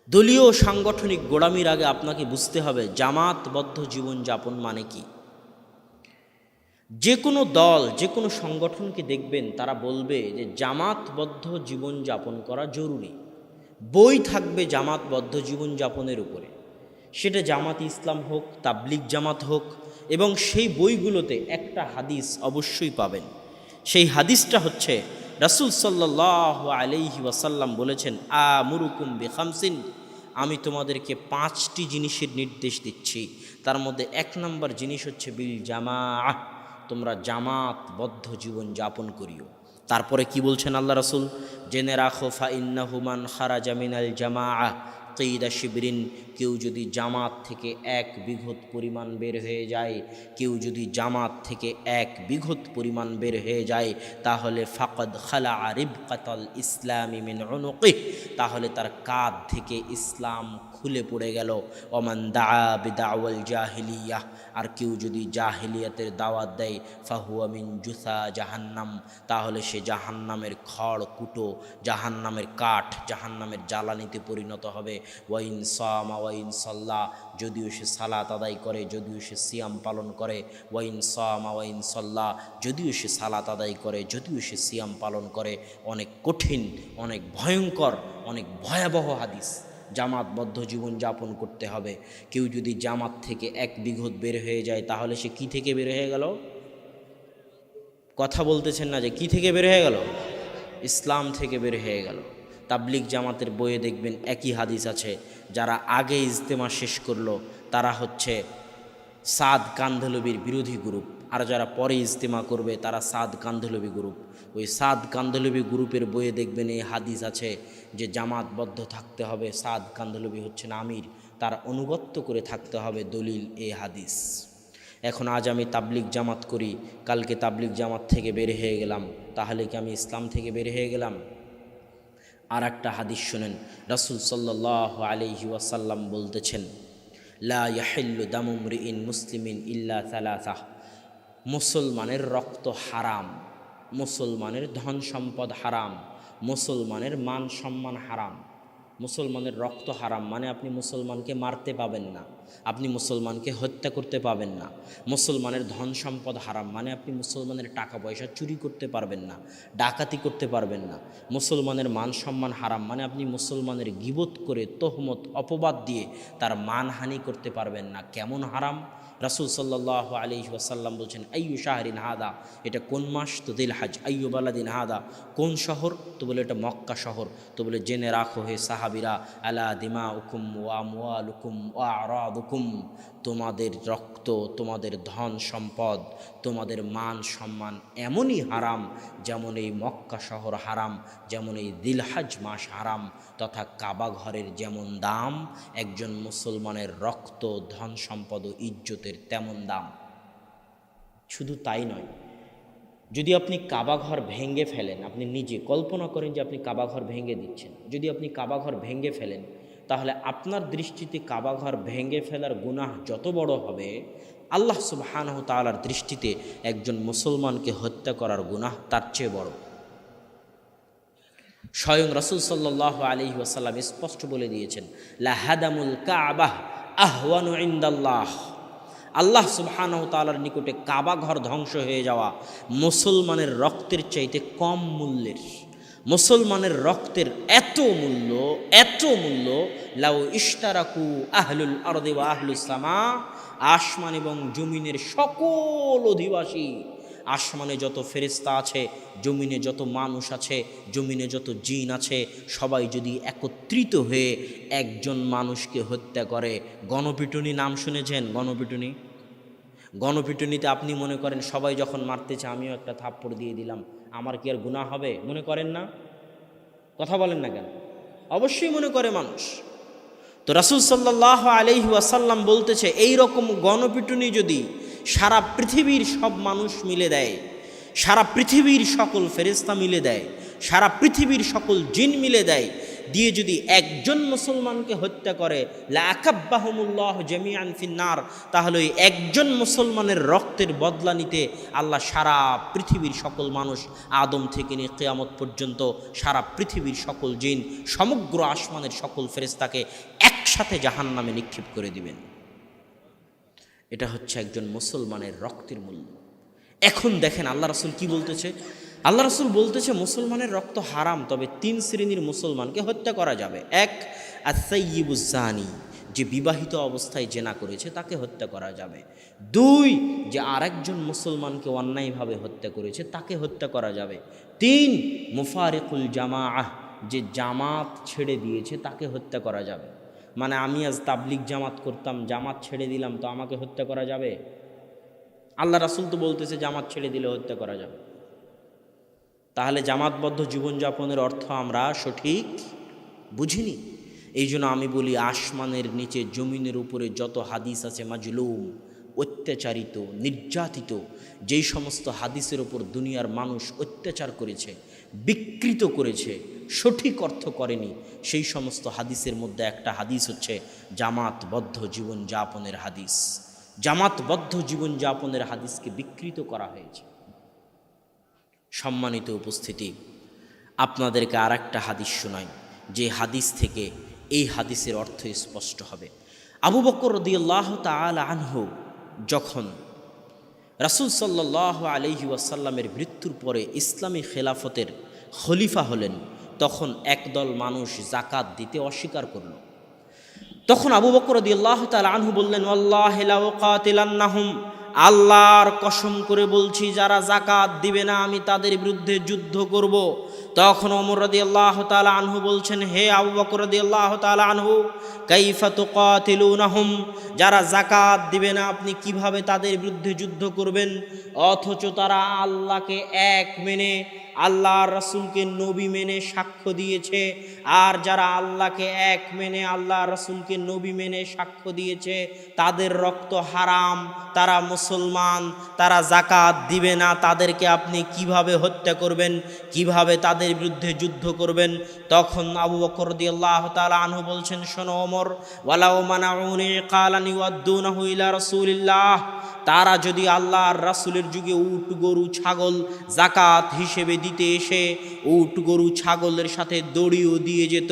দলীয় ও সাংগঠনিক গোড়ামির আগে আপনাকে বুঝতে হবে জামাতবদ্ধ জীবনযাপন মানে কি। যে কোনো দল, যে কোনো সংগঠনকে দেখবেন তারা বলবে যে জামাতবদ্ধ জীবনযাপন করা জরুরি। বই থাকবে জামাতবদ্ধ জীবনযাপনের উপরে, সেটা জামাত ইসলাম হোক, তাবলিগ জামাত হোক, এবং সেই বইগুলোতে একটা হাদিস অবশ্যই পাবেন। সেই হাদিসটা হচ্ছে রাসূল সাল্লাল্লাহু আলাইহি ওয়াসাল্লাম বলেছেন, আমুরুকুম বিখামসিন, আমি তোমাদেরকে 5টি জিনিসের নির্দেশ দিচ্ছি। তার মধ্যে 1 নম্বর জিনিস হচ্ছে বিল জামাআহ, তোমরা জামাতবদ্ধ জীবন যাপন করিও। তারপরে কি বলছেন আল্লাহ রাসূল? জেনে রাখো, ফা ইন্নাহু মান খারাজা মিনাল জামাআহ কিদা শিবরিন, কেউ যদি জামাত থেকে 1 বিঘত পরিমাণ বের হয়ে যায়, কেউ যদি জামাত থেকে 1 বিঘত পরিমাণ বের হয়ে যায়, তাহলে ফাকাদ খালা রিবকাতাল ইসলামি মিন উনুকিহ, তাহলে তার কাঁধ থেকে ইসলাম খুলে পড়ে গেল। ওমান দাআ বিদাওয়াল জাহিলিয়াহ, আর কেউ যদি জাহিলিয়াতের দাওয়াত দেয়, ফাহুয়া মিন জুসা জাহান্নাম, তাহলে সে জাহান্নামের খড় কুটো, জাহান্নামের কাঠ, জাহান্নামের জ্বালানিতে পরিণত হবে। ওয়াইন সামা ওয়াইন সাল্লা, যদিও সে সালাত আদায় করে, যদিও সে সিয়াম পালন করে। ওয়াইন সামা ওয়াইন সাল্লা, যদিও সে সালাত আদায় করে, যদিও সে সিয়াম পালন করে। অনেক কঠিন, অনেক ভয়ঙ্কর, অনেক ভয়াবহ হাদিস। জামাতবদ্ধ জীবন যাপন করতে হবে। কেউ যদি জামাত থেকে 1 বিঘত বের হয়ে যায়, তাহলে সে কি থেকে বের হয়ে গেল? কথা বলতেছেন না যে কি থেকে বের হয়ে গেল? ইসলাম থেকে বের হয়ে গেল। তাবলিগ জামাতের বইয়ে দেখবেন একই হাদিস আছে, যারা আগে ইজতেমা শেষ করলো তারা হচ্ছে সাদ কান্ধলবির বিরোধী গ্রুপ, আর যারা পরে ইজতেমা করবে তারা সাদ কান্ধলবি গ্রুপ। ওই সাদ কান্ধলবি গ্রুপের বইয়ে দেখবেন এই হাদিস আছে যে জামাতবদ্ধ থাকতে হবে। সাদ কান্ধলবি হচ্ছেন আমির, তার অনুগত্য করে থাকতে হবে দলিল এ হাদিস। এখন আজ আমি তাবলিগ জামাত করি, কালকে তাবলিগ জামাত থেকে বের হয়ে গেলাম, তাহলে কি আমি ইসলাম থেকে বের হয়ে গেলাম? আর একটা হাদিস শুনেন, রাসূল সাল্লাল্লাহু আলাইহি ওয়াসাল্লাম বলতেছেন, লা ইয়াহিল্লু দামু মরিইন মুসলিমিন ইল্লা সালাসাহ, মুসলমানের রক্ত হারাম, মুসলমানের ধন সম্পদ হারাম, মুসলমানের মান সম্মান হারাম। মুসলমানের রক্ত হারাম মানে আপনি মুসলমানকে মারতে পাবেন না, আপনি মুসলমানকে হত্যা করতে পাবেন না। মুসলমানের ধন সম্পদ হারাম মানে আপনি মুসলমানের টাকা পয়সা চুরি করতে পারবেন না, ডাকাতি করতে পারবেন না। মুসলমানের মান সম্মান হারাম মানে আপনি মুসলমানের গীবত করে তহমত অপবাদ দিয়ে তার মানহানি করতে পারবেন না। কেমন হারাম? রাসূল সাল্লাল্লাহু আলাইহি ওয়াসাল্লাম বলছেন, আইয়ু শাহরিন হাদা, এটা কোন মাস? তো দিলহাজ। আইয়ু বালাদিন হাদা, কোন শহর? তো বলে এটা মক্কা শহর। তো বলে জেনে রাখো হে সাহাবিরা, আলা দিমাউকুম ওয়া আমওয়ালুকুম ওয়া আরাদুকুম, তোমাদের রক্ত, তোমাদের ধন সম্পদ, তোমাদের মান সম্মান এমনই হারাম যেমন এই মক্কা শহর হারাম, যেমন এই দিলহাজ মাস হারাম, তথা কাবা ঘরের যেমন দাম একজন মুসলমানের রক্ত, ধন সম্পদ ও ইজ্জতের তেমন দাম। শুধু তাই নয়, যদি আপনি কাবা ঘর ভেঙে ফেলেন, আপনি নিজে কল্পনা করেন যে আপনি কাবা ঘর ভেঙে দিচ্ছেন, যদি আপনি কাবা ঘর ভেঙে ফেলেন, তাহলে আপনার দৃষ্টিতে কাবা ঘর ভেঙে ফেলার গুনাহ যত বড় হবে, আল্লাহ সুবহানাহু ওয়া তাআলার দৃষ্টিতে একজন মুসলমানকে হত্যা করার গুনাহ তার চেয়ে বড়। স্বয়ং রাসূল সাল্লাল্লাহু আলাইহি ওয়াসাল্লাম স্পষ্ট বলে দিয়েছেন, লা হাদামুল কাবাহ আহওয়ানু ইনদাল্লাহ, আল্লাহ সুবহানাহু ওয়া তাআলার নিকটে কাবা ঘর ধ্বংস হয়ে যাওয়া মুসলমানের রক্তের চাইতে কম মূল্যের। মুসলমানের রক্তের এত মূল্য, লাউ ইশতারাকু আহলুল আরদি ওয়া আহলুস সামা, আসমান এবং জমিনের সকল অধিবাসী, আসমানে যত ফেরেশতা আছে, জমিনে যত মানুষ আছে, জমিনে যত জিন আছে, সবাই যদি একত্রিত হয়ে একজন মানুষকে হত্যা করে, গণপিটুনি নাম শুনেছেন? গণপিটুনিতে আপনি মনে করেন সবাই যখন মারতেছে আমিও একটা থাপ্পড় দিয়ে দিলাম, আমার কি আর গুনাহ হবে? মনে করেন না? কথা বলেন না কেন? অবশ্যই মনে করে মানুষ। তো রাসূল সাল্লাল্লাহু আলাইহি ওয়াসাল্লাম বলতেছে, এই রকম গণপিটুনি যদি সারা পৃথিবীর সব মানুষ মিলে দেয়, সারা পৃথিবীর সকল ফেরেশতা মিলে দেয়, সারা পৃথিবীর সকল জিন মিলে দেয়, দিয়ে যদি একজন মুসলমানকে হত্যা করে, লা আকাব্বাহুমুল্লাহু জামিআন ফিন্নার, তাহলে ওই একজন মুসলমানের রক্তের বদলা নিতে আল্লাহ সারা পৃথিবীর সকল মানুষ, আদম থেকে নিয়ে কিয়ামত পর্যন্ত সারা পৃথিবীর সকল জিন, সমগ্র আসমানের সকল ফেরেশতাকে একসাথে জাহান্নামে নিক্ষেপ করে দিবেন। এটা হচ্ছে একজন মুসলমানের রক্তের মূল্য। এখন দেখেন আল্লাহ রাসূল কি বলতেছে। আল্লাহ রাসূল বলতেছে মুসলমানের রক্ত হারাম, তবে 3 শ্রেণীর মুসলমানকে হত্যা করা যাবে। 1, আস-সাইয়্যিবুজ জানি, যে বিবাহিত অবস্থায় জেনা করেছে তাকে হত্যা করা যাবে। 2, যে আরেকজন মুসলমানকে অন্যায়ভাবে হত্যা করেছে তাকে হত্যা করা যাবে। 3, মুফারিকুল জামাআহ, যে জামাত ছেড়ে দিয়েছে তাকে হত্যা করা যাবে। মানে আমি আজ তাবলিগ জামাত করতাম, জামাত ছেড়ে দিলাম, তো আমাকে হত্যা করা যাবে? আল্লাহ রাসূল তো বলতেছে জামাত ছেড়ে দিলে হত্যা করা যাবে। তাহলে জামাতবদ্ধ জীবনযাপনের অর্থ আমরা সঠিক বুঝিনি। এই জন্য আমি বলি, আসমানের নিচে জমিনের উপরে যত হাদিস আছে মাজলুম, অত্যাচারিত, নির্যাতিত, যেই সমস্ত হাদিসের উপর দুনিয়ার মানুষ অত্যাচার করেছে, বিকৃত করেছে, সঠিক অর্থ করেনি, সেই সমস্ত হাদিসের মধ্যে একটা হাদিস হচ্ছে জামাতবদ্ধ জীবনযাপনের হাদিস। জামাতবদ্ধ জীবনযাপনের হাদিসকে বিকৃত করা হয়েছে। সম্মানিত উপস্থিতি, আপনাদেরকে আর একটা হাদিস শোনাই, যে হাদিস থেকে এই হাদিসের অর্থ স্পষ্ট হবে। আবু বকর রাদিয়াল্লাহু তাআলা আনহু যখন রাসূল সাল্লাল্লাহু আলাইহি ওয়াসাল্লামের মৃত্যুর পরে ইসলামী খেলাফতের খলিফা হলেন, তখন একদল মানুষ যাকাত দিতে অস্বীকার করল। তখন আবু বকর রাদিয়াল্লাহু তাআলা আনহু বললেন, ওয়াল্লাহি লা উকাতিলান্নাহুম, আল্লাহর কসম করে বলছি যারা যাকাত দিবে না আমি তাদের বিরুদ্ধে যুদ্ধ করব। তখন ওমর রাদিয়াল্লাহু তাআলা আনহু বলছেন, হে আবু বকর রাদিয়াল্লাহু তাআলা আনহু, কাইফা তুকাতিলুনাহুম, যারা যাকাত দিবে না আপনি কিভাবে তাদের বিরুদ্ধে যুদ্ধ করবেন, অথচ তারা আল্লাহকে এক মেনে আল্লাহর রাসূলকে নবী মেনে সাক্ষ্য দিয়েছে। আর যারা আল্লাহকে এক মেনে আল্লাহ রাসূলকে নবী মেনে সাক্ষ্য দিয়েছে তাদের রক্ত হারাম, তারা মুসলমান, তারা যাকাত দিবে না, তাদেরকে আপনি কিভাবে হত্যা করবেন, কিভাবে তাদের বিরুদ্ধে যুদ্ধ করবেন? তখন আবু বকর রাদিয়াল্লাহু তাআলা আনহু বলছেন, শোনো ওমর, ওয়ালাউ মানাউনি কালানি ওয়াদুনাহু ইলা রাসূলিল্লাহ, তারা যদি আল্লাহর রাসূলের যুগে উট গরু ছাগল যাকাত হিসেবে দিতে এসে উট গরু ছাগলের সাথে দড়িও দিয়ে যেত,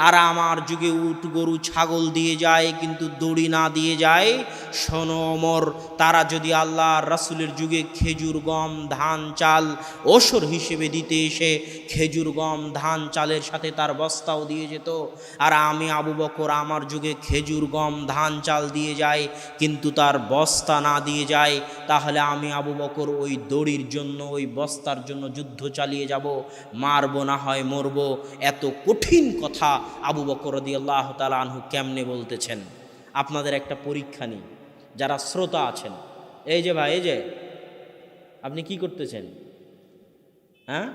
আর আমার যুগে উট গরু ছাগল দিয়ে যায় কিন্তু দড়ি না দিয়ে যায়, শোনো ওমর, তারা যদি আল্লাহর রাসূলের যুগে খেজুর গম ধান চাল ওসর হিসেবে দিতে এসে খেজুর গম ধান চালের সাথে তার বস্তাও দিয়ে যেত, আর আমি আবু বকর আমার যুগে খেজুর গম ধান চাল দিয়ে যায় কিন্তু তার বস্তা না দিয়ে যায়, তাহলে আমি আবু বকর ওই দড়ির জন্য ওই বস্তার জন্য যুদ্ধ চালিয়ে যাব, মারব না হয় মরব। এত কঠিন কথা আবু বকর রাদিয়াল্লাহু তাআলা আনহু কেমনে বলতেছেন? আপনাদের একটা পরীক্ষা নিই, যারা শ্রোতা আছেন, এই যে ভাই, এই যে আপনি কি করতেছেন? হ্যাঁ,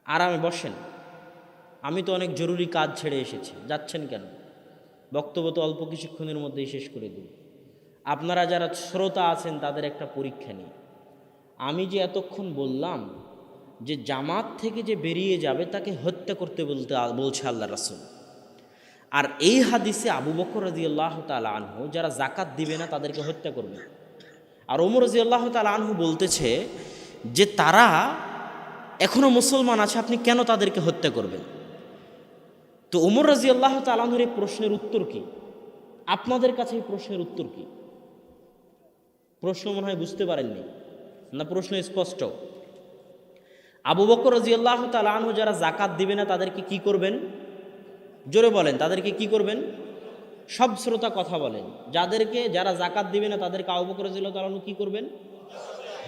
আরামে বসেন। আমি তো অনেক জরুরি কাজ ছেড়ে এসেছি, যাচ্ছেন কেন? বক্তব্য তো অল্প কিছুক্ষণের মধ্যেই শেষ করে দিই। আপনারা যারা শ্রোতা আছেন তাদের একটা পরীক্ষা নিই। আমি যে এতক্ষণ বললাম যে জামাত থেকে যে বেরিয়ে যাবে তাকে হত্যা করতে বলছে আল্লাহ রাসূল, আর এই হাদিসে আবু বকর রাদিয়াল্লাহু তাআলা আনহু যারা যাকাত দিবে না তাদেরকে হত্যা করবে, আর ওমর রাদিয়াল্লাহু তাআলা আনহু বলতেছে যে তারা এখনো মুসলমান আছে, আপনি কেন তাদেরকে হত্যা করবেন? তো ওমর রাদিয়াল্লাহু তাআলা আনহুর এই প্রশ্নের উত্তর কি? আপনাদের কাছে এই প্রশ্নের উত্তর কি? প্রশ্ন মনে হয় বুঝতে পারেননি না? প্রশ্ন স্পষ্ট। আবু বকর রাদিয়াল্লাহু তাআলা আনহু যারা যাকাত দিবে না তাদেরকে কি করবেন? জোরে বলেন, তাদেরকে কি করবেন? সব শ্রোতা কথা বলেন। যারা যাকাত দিবে না তাদেরকে আবু বকর রাদিয়াল্লাহু তাআলা আনহু কি করবেন?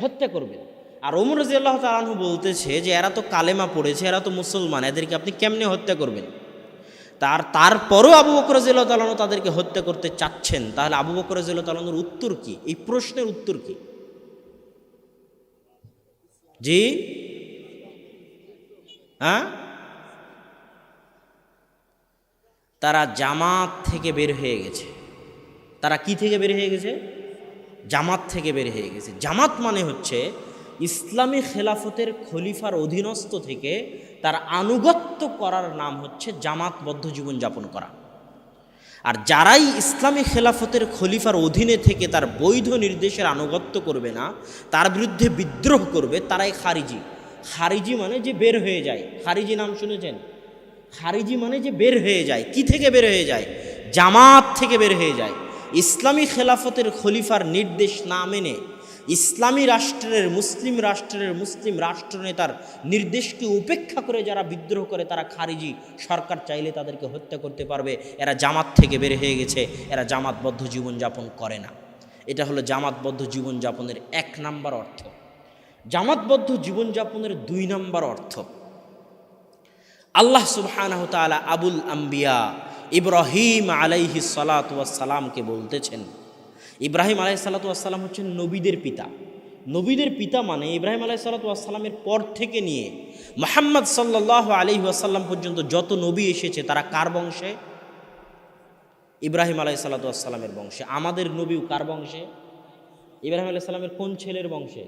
হত্যা করবেন। আর ওমর রাদিয়াল্লাহু তাআলা আনহু বলতেছে যে এরা তো কালেমা পড়েছে, এরা তো মুসলমান, এদেরকে আপনি কেমনে হত্যা করবেন? তারপরও আবু বকর রাদিয়াল্লাহু তাআলা আনহু তাদেরকে হত্যা করতে চাচ্ছেন, তাহলে আবু বকর রাদিয়াল্লাহু তাআলা আনহুর উত্তর কি? এই প্রশ্নের উত্তর কি? জি, হ্যাঁ, তারা জামাত থেকে বের হয়ে গেছে। তারা কি থেকে বের হয়ে গেছে? জামাত থেকে বের হয়ে গেছে। জামাত মানে হচ্ছে ইসলামী খেলাফতের খলিফার অধীনস্থ থেকে তার আনুগত্য করার নাম হচ্ছে জামাতবদ্ধ জীবনযাপন করা। আর যারাই ইসলামী খেলাফতের খলিফার অধীনে থেকে তার বৈধ নির্দেশের আনুগত্য করবে না, তার বিরুদ্ধে বিদ্রোহ করবে, তারাই খারিজি। খারিজি মানে যে বের হয়ে যায়। খারিজি নাম শুনেছেন? খারিজি মানে যে বের হয়ে যায়। কি থেকে বের হয়ে যায়? জামাত থেকে বের হয়ে যায়। ইসলামী খেলাফতের খলিফার নির্দেশ না মেনে ইসলামী রাষ্ট্রের মুসলিম রাষ্ট্রনেতার নির্দেশকে উপেক্ষা করে যারা বিদ্রোহ করে তারা খারিজি। সরকার চাইলে তাদেরকে হত্যা করতে পারবে। এরা জামাত থেকে বের হয়ে গেছে, এরা জামাতবদ্ধ জীবনযাপন করে না। এটা হলো জামাতবদ্ধ জীবনযাপনের 1 নাম্বার অর্থ। জামাতবদ্ধ জীবনযাপনের 2 নাম্বার অর্থ, আল্লাহ সুবহানাহু ওয়া তাআলা আবুল আম্বিয়া ইব্রাহিম আলাইহিস সালাতু ওয়াস সালামকে বলতেছেন, ইব্রাহিম আলাইহিস সালাতু ওয়াস সালাম হচ্ছেন নবীদের পিতা। নবীদের পিতা মানে ইব্রাহিম আলাইহিস সালাতু ওয়াস সালামের পর থেকে নিয়ে মুহাম্মদ সাল্লাল্লাহু আলাইহি ওয়াসাল্লাম পর্যন্ত যত নবী এসেছে তারা কার বংশে? ইব্রাহিম আলাইহিস সালাতু ওয়াস সালামের বংশে। আমাদের নবীও কার বংশে? ইব্রাহিম আলাইহিস সালামের কোন ছেলের বংশে?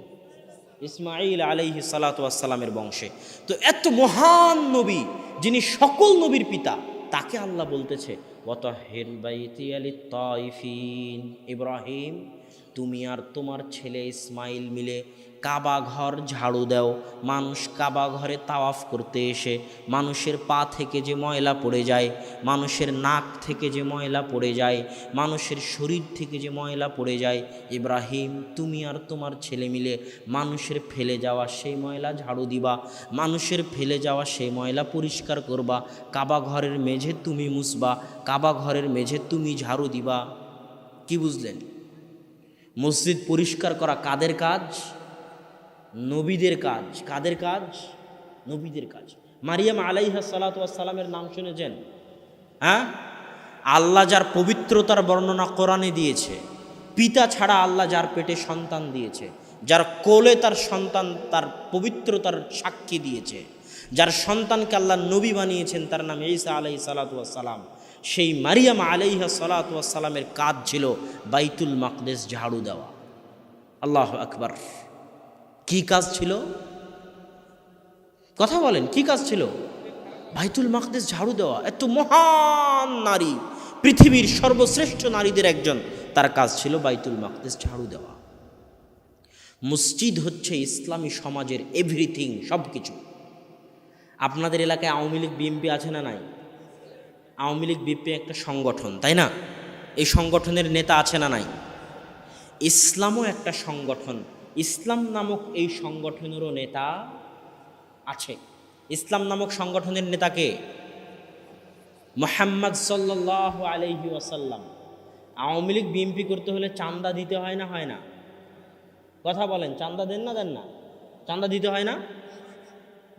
ইসমাঈল আলাইহিস সালাতু ওয়াস সালামের বংশে। তো এত মহান নবী যিনি সকল নবীর পিতা, তাকে আল্লাহ বলতেছে ওয়াতাহির বাইতিয়া লিত-তাইফিন, ইব্রাহিম তুমি আর তোমার ছেলে ইসমাইল মিলে কাবা ঘর ঝাড়ু দাও। মানুষ কাবা ঘরে তাওয়াফ করতে এসে মানুষের পা থেকে যে ময়লা পড়ে যায়, মানুষের নাক থেকে যে ময়লা পড়ে যায়, মানুষের শরীর থেকে যে ময়লা পড়ে যায়, ইব্রাহিম তুমি আর তোমার ছেলে মিলে মানুষের ফেলে যাওয়া সেই ময়লা ঝাড়ু দিবা, মানুষের ফেলে যাওয়া সেই ময়লা পরিষ্কার করবা, কাবা ঘরের মেঝে তুমি মুছবা, কাবা ঘরের মেঝে তুমি ঝাড়ু দিবা। কি বুঝলেন? মসজিদ পরিষ্কার করা কাদের কাজ? নবীদের কাজ। কাদের কাজ? নবীদের কাজ। মারিয়াম আলাইহিস সালাতু ওয়াস সালামের নাম শুনেছেন? হ্যাঁ, আল্লাহ যার পবিত্রতার বর্ণনা কোরআনে দিয়েছে, পিতা ছাড়া আল্লাহ যার পেটে সন্তান দিয়েছে, যার কোলে তার সন্তান তার পবিত্রতার সাক্ষী দিয়েছে, যার সন্তানকে আল্লাহ নবী বানিয়েছেন, তার নাম ঈসা আলাইহিস সালাতু ওয়াস সালাম, সেই মারিয়াম আলাইহিস সালাতু ওয়াস সালামের কাজ ছিল বাইতুল মাকদেস ঝাড়ু দেওয়া। আল্লাহু আকবার। কি কাজ ছিল? কথা বলেন, কি কাজ ছিল? বাইতুল মাকদেস ঝাড়ু দেওয়া। এত মহান নারী, পৃথিবীর সর্বশ্রেষ্ঠ নারীদের একজন, তার কাজ ছিল বাইতুল মাকদেস ঝাড়ু দেওয়া। মসজিদ হচ্ছে ইসলামী সমাজের এভরিথিং, সব কিছু। আপনাদের এলাকায় আওয়ামী লীগ বিএনপি আছে না নাই? আওয়ামী লীগ বিএনপি একটা সংগঠন, তাই না? এই সংগঠনের নেতা আছে না নাই? ইসলামও একটা সংগঠন, ইসলাম নামক এই সংগঠনেরও নেতা আছে। ইসলাম নামক সংগঠনের নেতাকে মুহাম্মদ সাল্লাল্লাহু আলাইহি ওয়াসাল্লাম। আওয়ামী লীগ বিএনপি করতে হলে চাঁদা দিতে হয় না, হয় না? কথা বলেন, চাঁদা দেন না, দেন না? চাঁদা দিতে হয় না?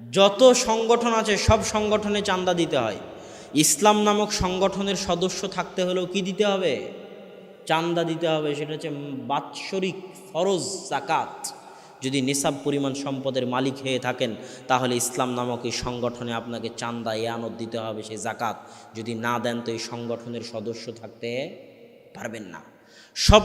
যত সংগঠন আছে সব সংগঠনে চাঁদা দিতে হয়। ইসলাম নামক সংগঠনের সদস্য থাকতে হলেও কি দিতে হবে? চাঁদা দিতে হবে। সেটা হচ্ছে বাৎসরিক ফরজ যাকাত। যদি নিসাব পরিমাণ সম্পদের মালিক হয়ে থাকেন, তাহলে ইসলাম নামক এই সংগঠনে আপনাকে চাঁদা এয়ানত দিতে হবে, সেই যাকাত। যদি না দেন তো এই সংগঠনের সদস্য থাকতে পারবেন না। সব